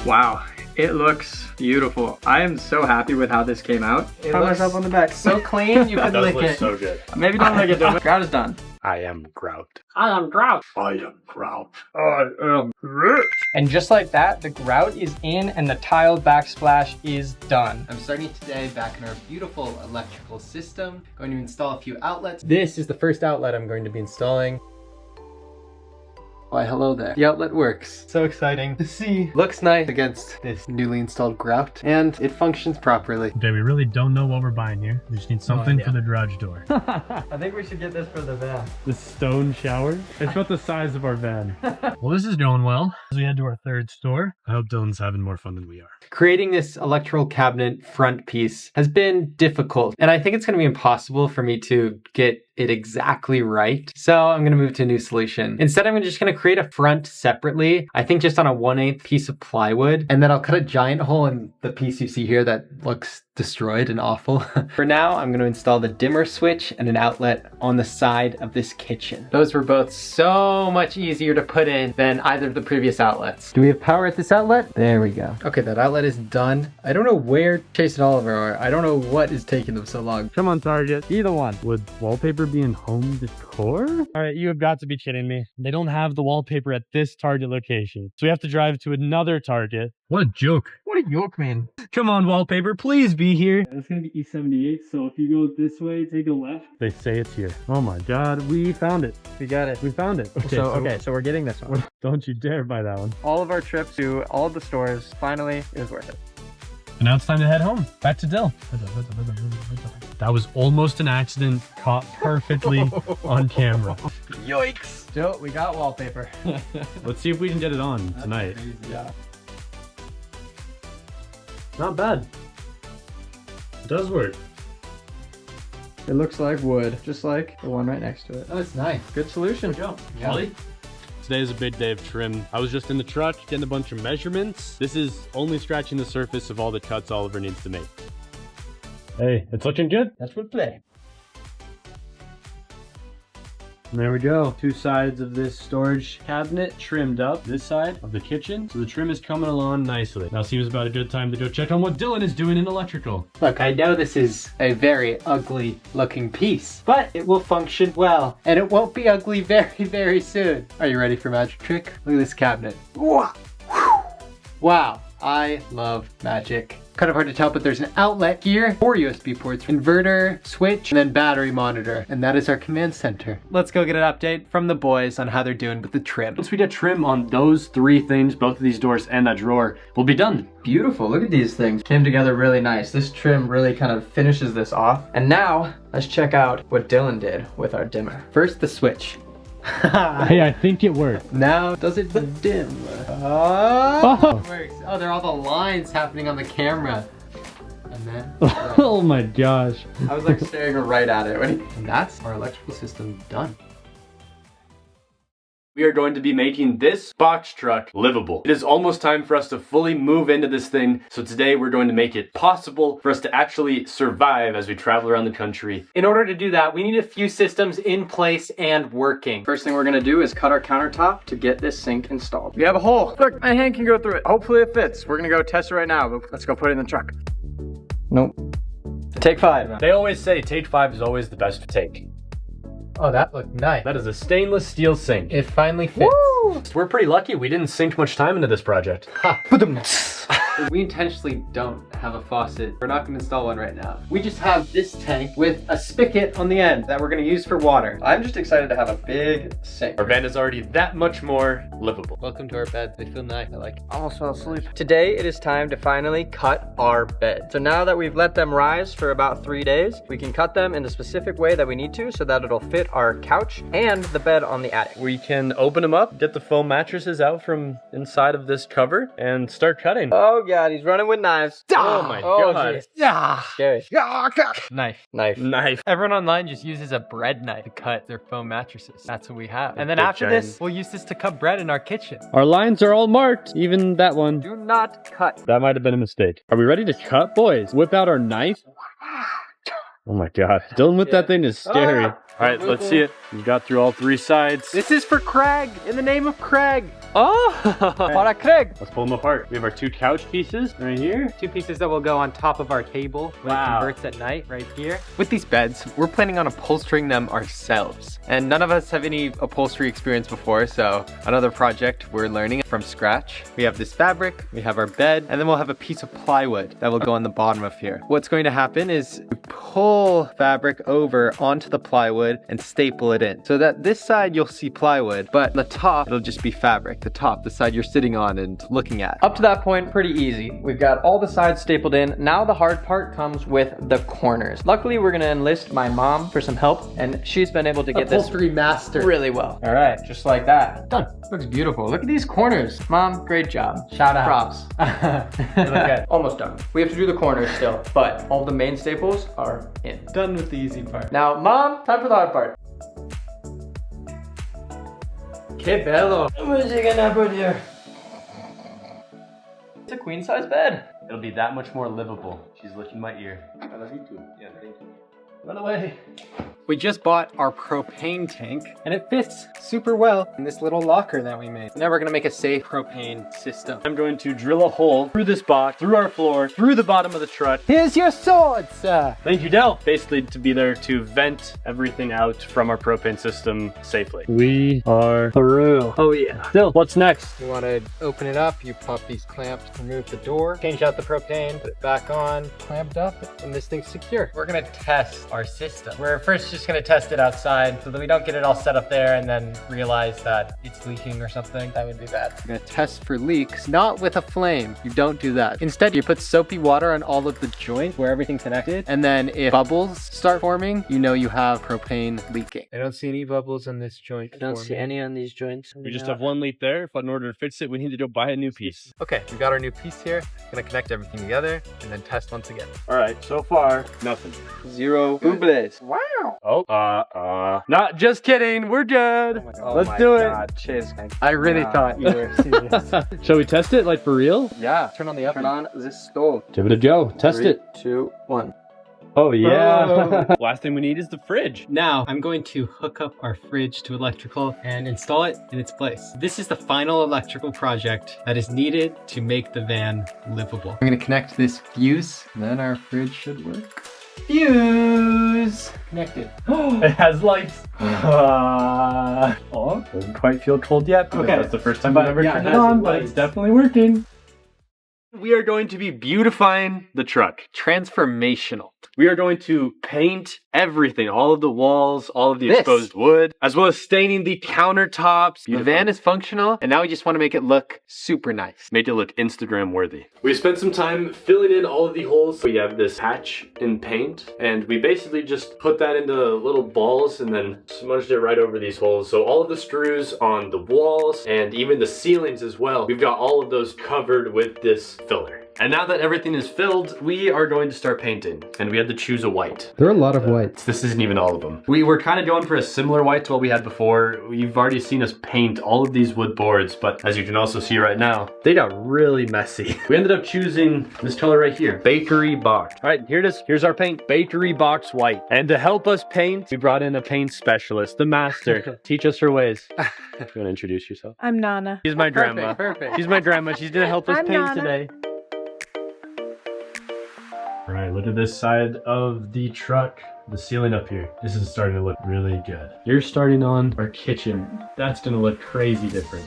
Wow, it looks beautiful. I am so happy with how this came out. It Pat looks myself on the back. so clean, you could lick it. so good. Maybe don't lick it, though. Grout is done. I am grout. I am grout. I am grout. I am grout. And just like that, the grout is in and the tile backsplash is done. I'm starting today back in our beautiful electrical system. Going to install a few outlets. This is the first outlet I'm going to be installing. Why, hello there. The outlet works. So exciting to see. Looks nice against this newly installed grout, and it functions properly. Okay, we really don't know what we're buying here. We just need something for the garage door. I think we should get this for the van. The stone shower? It's about the size of our van. Well, this is going well. As we head to our third store, I hope Dylan's having more fun than we are. Creating this electrical cabinet front piece has been difficult, and I think it's going to be impossible for me to get it exactly right. So I'm going to move to a new solution. Instead, I'm just going to create a front separately. I think just on a 1/8 piece of plywood, and then I'll cut a giant hole in the piece you see here that looks destroyed and awful. For now, I'm going to install the dimmer switch and an outlet on the side of this kitchen. Those were both so much easier to put in than either of the previous outlets. Do we have power at this outlet? There we go. Okay, that outlet is done. I don't know where Chase and Oliver are. I don't know what is taking them so long. Come on, Target. Either one. Would wallpaper be in home decor? All right, you have got to be kidding me. They don't have the wallpaper at this Target location. So we have to drive to another Target. What a joke. What a yoke, man. Come on, wallpaper, please be here. It's gonna be E78, so if you go this way, take a left. They say it's here. Oh my god, we found it. We got it. We found it. So we're getting this one. Don't you dare buy that one. All of our trips to all of the stores, finally, it was worth it. And now it's time to head home. Back to Dill. That was almost an accident, caught perfectly on camera. Yikes! Still, we got wallpaper. Let's see if we can get it on tonight. Yeah. Not bad. It does work. It looks like wood, just like the one right next to it. Oh, it's nice. Good solution. Ollie? Today is a big day of trim. I was just in the truck getting a bunch of measurements. This is only scratching the surface of all the cuts Oliver needs to make. Hey, it's looking good. That's what play. And there we go. Two sides of this storage cabinet trimmed up. This side of the kitchen. So the trim is coming along nicely. Now seems about a good time to go check on what Dylan is doing in electrical. Look, I know this is a very ugly looking piece, but it will function well, and it won't be ugly very, very soon. Are you ready for a magic trick? Look at this cabinet. Wow, I love magic. Kind of hard to tell, but there's an outlet here, 4 USB ports, inverter, switch, and then battery monitor. And that is our command center. Let's go get an update from the boys on how they're doing with the trim. Once we get trim on those three things, both of these doors and that drawer, we'll be done. Beautiful, look at these things. Came together really nice. This trim really kind of finishes this off. And now, let's check out what Dylan did with our dimmer. First, the switch. Hey, I think it worked. Now, does it dim? Oh, it works. Oh, there are all the lines happening on the camera. And then, Oh my gosh. I was like staring right at it. and that's our electrical system done. We are going to be making this box truck livable. It is almost time for us to fully move into this thing, so today we're going to make it possible for us to actually survive as we travel around the country. In order to do that, we need a few systems in place and working. First thing we're gonna do is cut our countertop to get this sink installed. We have a hole. Look, my hand can go through it. Hopefully it fits. We're gonna go test it right now, but let's go put it in the truck. Nope. Take 5. They always say take 5 is always the best take. Oh, that looked nice. That is a stainless steel sink. It finally fits. We're pretty lucky we didn't sink much time into this project. Ha. We intentionally don't have a faucet. We're not gonna install one right now. We just have this tank with a spigot on the end that we're gonna use for water. I'm just excited to have a big sink. Our van is already that much more livable. Welcome to our bed. They feel nice. I like it. Almost fell asleep. Today it is time to finally cut our bed. So now that we've let them rise for about 3 days, we can cut them in the specific way that we need to so that it'll fit our couch and the bed on the attic. We can open them up, get the foam mattresses out from inside of this cover, and start cutting. Oh god, he's running with knives. Oh my god. geez. Yeah. Scary. Knife. Knife. Knife. Everyone online just uses a bread knife to cut their foam mattresses. That's what we have. And then Big after giant. this, we'll use this to cut bread in our kitchen. Our lines are all marked, even that one. Do not cut. That might have been a mistake. Are we ready to cut, boys? Whip out our knife. Oh my god. Dealing with that thing is scary. All right, let's see it. We got through all 3 sides. This is for Craig, in the name of Craig. Oh! Para Craig. Let's pull them apart. We have our 2 couch pieces right here. 2 pieces that will go on top of our table when Wow. it converts at night right here. With these beds, we're planning on upholstering them ourselves. And none of us have any upholstery experience before, so another project we're learning from scratch. We have this fabric, we have our bed, and then we'll have a piece of plywood that will go on the bottom of here. What's going to happen is we pull fabric over onto the plywood and staple it in. So that this side you'll see plywood, but the top, it'll just be fabric. The top, the side you're sitting on and looking at. Up to that point, pretty easy. We've got all the sides stapled in. Now the hard part comes with the corners. Luckily, we're gonna enlist my mom for some help, and she's been able to get this Upholstery master. really well. All right, just like that. Done. Looks beautiful. Look at these corners. Mom, great job. Shout out. Props. Okay. Almost done. We have to do the corners still, but all the main staples are in. Done with the easy part. Now, Mom, time for the hard part. Que bello. What's he gonna put here? It's a queen size bed. It'll be that much more livable. She's licking my ear. Run away. We just bought our propane tank and it fits super well in this little locker that we made. Now we're gonna make a safe propane system. I'm going to drill a hole through this box, through our floor, through the bottom of the truck. Here's your sword, sir. Thank you, Del. Basically to be there to vent everything out from our propane system safely. We are through. Oh yeah. Del, what's next? You wanna open it up, you pop these clamps, remove the door, change out the propane, put it back on, clamped up, and this thing's secure. We're gonna test our system. We're first just gonna test it outside so that we don't get it all set up there and then realize that it's leaking or something. That would be bad. We're gonna test for leaks, not with a flame. You don't do that. Instead, you put soapy water on all of the joints where everything's connected, and then if bubbles start forming, you know you have propane leaking. I don't see any bubbles in this joint. I don't see any on these joints. We just have one leak there, but in order to fix it, we need to go buy a new piece. Okay, we got our new piece here. Gonna connect everything together and then test once again. All right, so far, nothing. Zero boobles. Oh, not just kidding, we're good. Let's do it. Cheers. I really thought you were serious. Shall we test it, like for real? Yeah. Turn on the oven. Turn on the stove. Give it a go, test 3, it. 2, 1. Oh yeah. Last thing we need is the fridge. Now, I'm going to hook up our fridge to electrical and install it in its place. This is the final electrical project that is needed to make the van livable. I'm gonna connect this fuse, then our fridge should work. Fuse! Connected. It has lights. Doesn't quite feel cold yet, because Okay. that's the first time I've ever yeah, turned it it has on, but lights. it's definitely working. We are going to be beautifying the truck. Transformational. We are going to paint everything, all of the walls, all of the This. exposed wood, as well as staining the countertops. The van is functional, and now we just want to make it look super nice. Made it look Instagram worthy. We spent some time filling in all of the holes. We have this patch in paint, and we basically just put that into little balls and then smudged it right over these holes. So all of the screws on the walls and even the ceilings as well, we've got all of those covered with this filler. And now that everything is filled, we are going to start painting. And we had to choose a white. There are a lot of whites. This isn't even all of them. We were kind of going for a similar white to what we had before. You've already seen us paint all of these wood boards, but as you can also see right now, they got really messy. We ended up choosing this color right here, Bakery Box. All right, here it is. Here's our paint, Bakery Box White. And to help us paint, we brought in a paint specialist, the master. Teach us her ways. You want to introduce yourself? I'm Nana. She's my grandma. Perfect. She's my grandma. She's gonna help us I'm paint Nana. today. All right, look at this side of the truck. The ceiling up here. This is starting to look really good. You're starting on our kitchen. That's gonna look crazy different.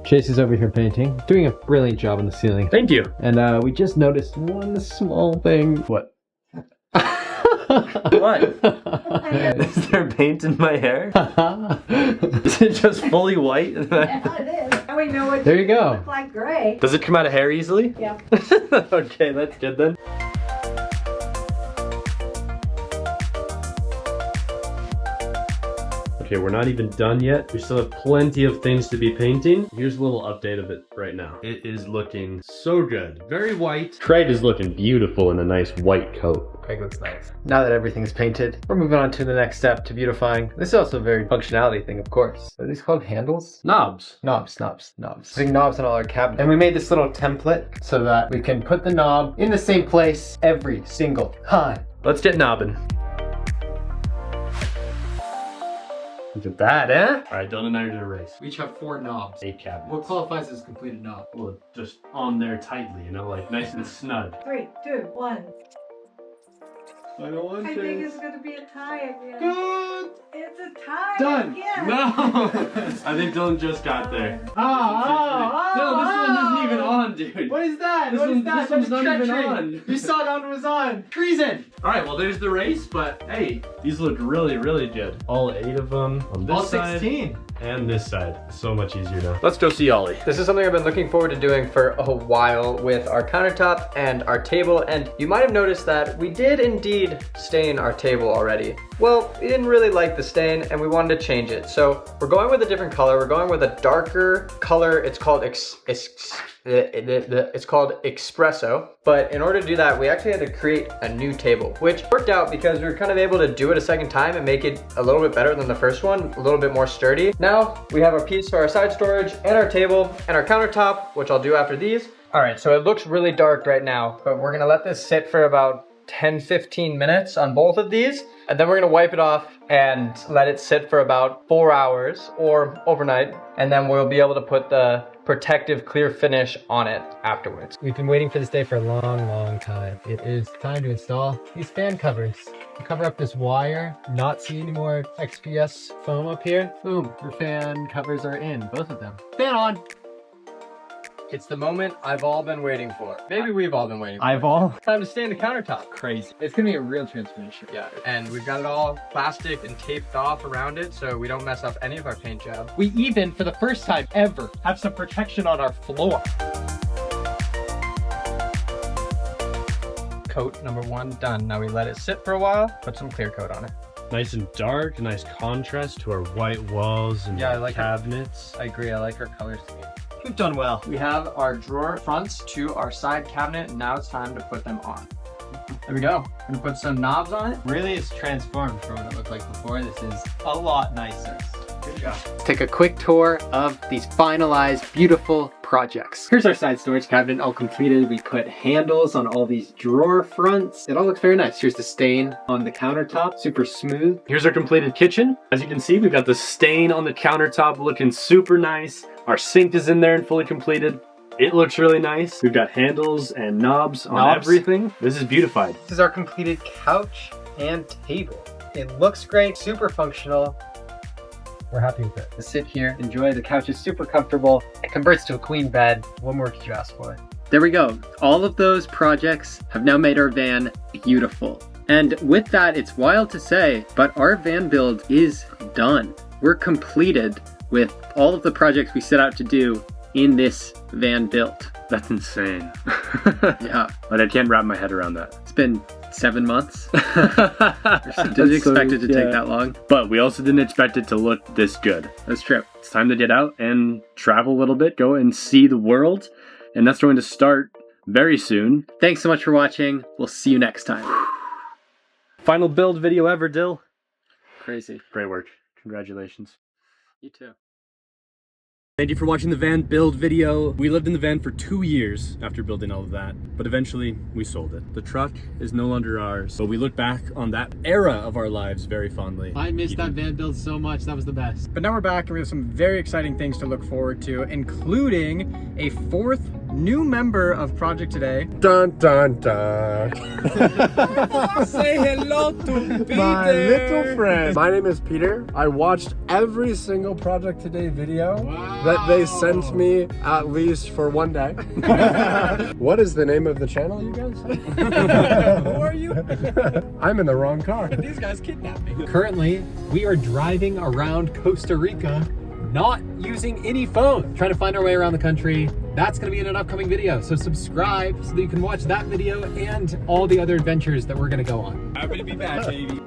Chase is over here painting, doing a brilliant job on the ceiling. Thank you. And we just noticed one small thing. What? What? Is there paint in my hair? Is it just fully white? Yeah, it is. Now we know what There you go. look like gray. Does it come out of hair easily? Yeah. Okay, that's good then. Okay, we're not even done yet. We still have plenty of things to be painting. Here's a little update of it right now. It is looking so good. Very white. Craig is looking beautiful in a nice white coat. Craig looks nice. Now that everything's painted, we're moving on to the next step to beautifying. This is also a very functionality thing, of course. Are these called handles? Knobs. Knobs. Putting knobs on all our cabinets. And we made this little template so that we can put the knob in the same place every single time. Let's get knobbing. Look at that, eh? All right, Dylan and I are gonna race. We each have 4 knobs. 8 cabinets. What qualifies as completed knob? Well, just on there tightly, you know, like nice and snug. 3, 2, 1. I don't want I think it's gonna be a tie again. Good. It's a tie Done. again. No! I think Dylan just got there. No, this one isn't even on, dude. What is that? This What is one- that? this one's That's not even treachery. on. You saw that one was on. Treason. All right, well, there's the race, but hey, these look really, really good. All 8 of them on this All side 16. and this side. So much easier now. Let's go see Ollie. This is something I've been looking forward to doing for a while with our countertop and our table, and you might have noticed that we did indeed stain our table already. Well, we didn't really like the stain and we wanted to change it. So we're going with a different color. We're going with a darker color. It's called it's called espresso. But in order to do that, we actually had to create a new table, which worked out because we were kind of able to do it a second time and make it a little bit better than the first one, a little bit more sturdy. Now we have our piece for our side storage and our table and our countertop, which I'll do after these. All right, so it looks really dark right now, but we're gonna let this sit for about 10-15 minutes on both of these, and then we're gonna wipe it off and let it sit for about 4 hours or overnight, and then we'll be able to put the protective clear finish on it afterwards. We've been waiting for this day for a long time. It is time to install these fan covers. Cover up this wire, not see any more XPS foam up here. Boom, your fan covers are in, both of them. Fan on! It's the moment I've all been waiting for. Maybe we've all been waiting for. Time to stain the countertop. Crazy. It's gonna be a real transformation. Yeah, and we've got it all plastic and taped off around it so we don't mess up any of our paint job. We even, for the first time ever, have some protection on our floor. Coat number 1 done. Now we let it sit for a while, put some clear coat on it. Nice and dark, nice contrast to our white walls and Yeah, I like it. cabinets. I agree, I like our color scheme. We've done well. We have our drawer fronts to our side cabinet, and now it's time to put them on. There we go. Gonna put some knobs on it. Really, it's transformed from what it looked like before. This is a lot nicer. Good job. Let's take a quick tour of these finalized, beautiful projects. Here's our side storage cabinet all completed. We put handles on all these drawer fronts. It all looks very nice. Here's the stain on the countertop, super smooth. Here's our completed kitchen. As you can see, we've got the stain on the countertop looking super nice. Our sink is in there and fully completed. It looks really nice. We've got handles and knobs on everything. This is beautified. This is our completed couch and table. It looks great, super functional. We're happy with it. To sit here, enjoy. The couch is super comfortable. It converts to a queen bed. What more could you ask for? There we go. All of those projects have now made our van beautiful. And with that, it's wild to say, but our van build is done. We're completed with all of the projects we set out to do in this van build. That's insane. Yeah. But I can't wrap my head around that. It's been 7 months. Didn't expect it to take that long. But we also didn't expect it to look this good. That's true. It's time to get out and travel a little bit, go and see the world. And that's going to start very soon. Thanks so much for watching. We'll see you next time. Final build video ever, Dill. Crazy. Great work. Congratulations. You too. Thank you for watching the van build video. We lived in the van for 2 years after building all of that, but eventually we sold it. The truck is no longer ours, but we look back on that era of our lives very fondly. I missed that van build so much. That was the best. But now we're back and we have some very exciting things to look forward to, including a 4th new member of Project Today. Dun dun dun. Say hello to My little friend. My name is Peter. I watched every single Project Today video that they sent me at least for one day. What is the name of the channel, you guys? Who are you? I'm in the wrong car. These guys kidnapped me. Currently, we are driving around Costa Rica, not using any phone, trying to find our way around the country. That's gonna be in an upcoming video, so subscribe so that you can watch that video and all the other adventures that we're gonna go on. Happy to be back, baby.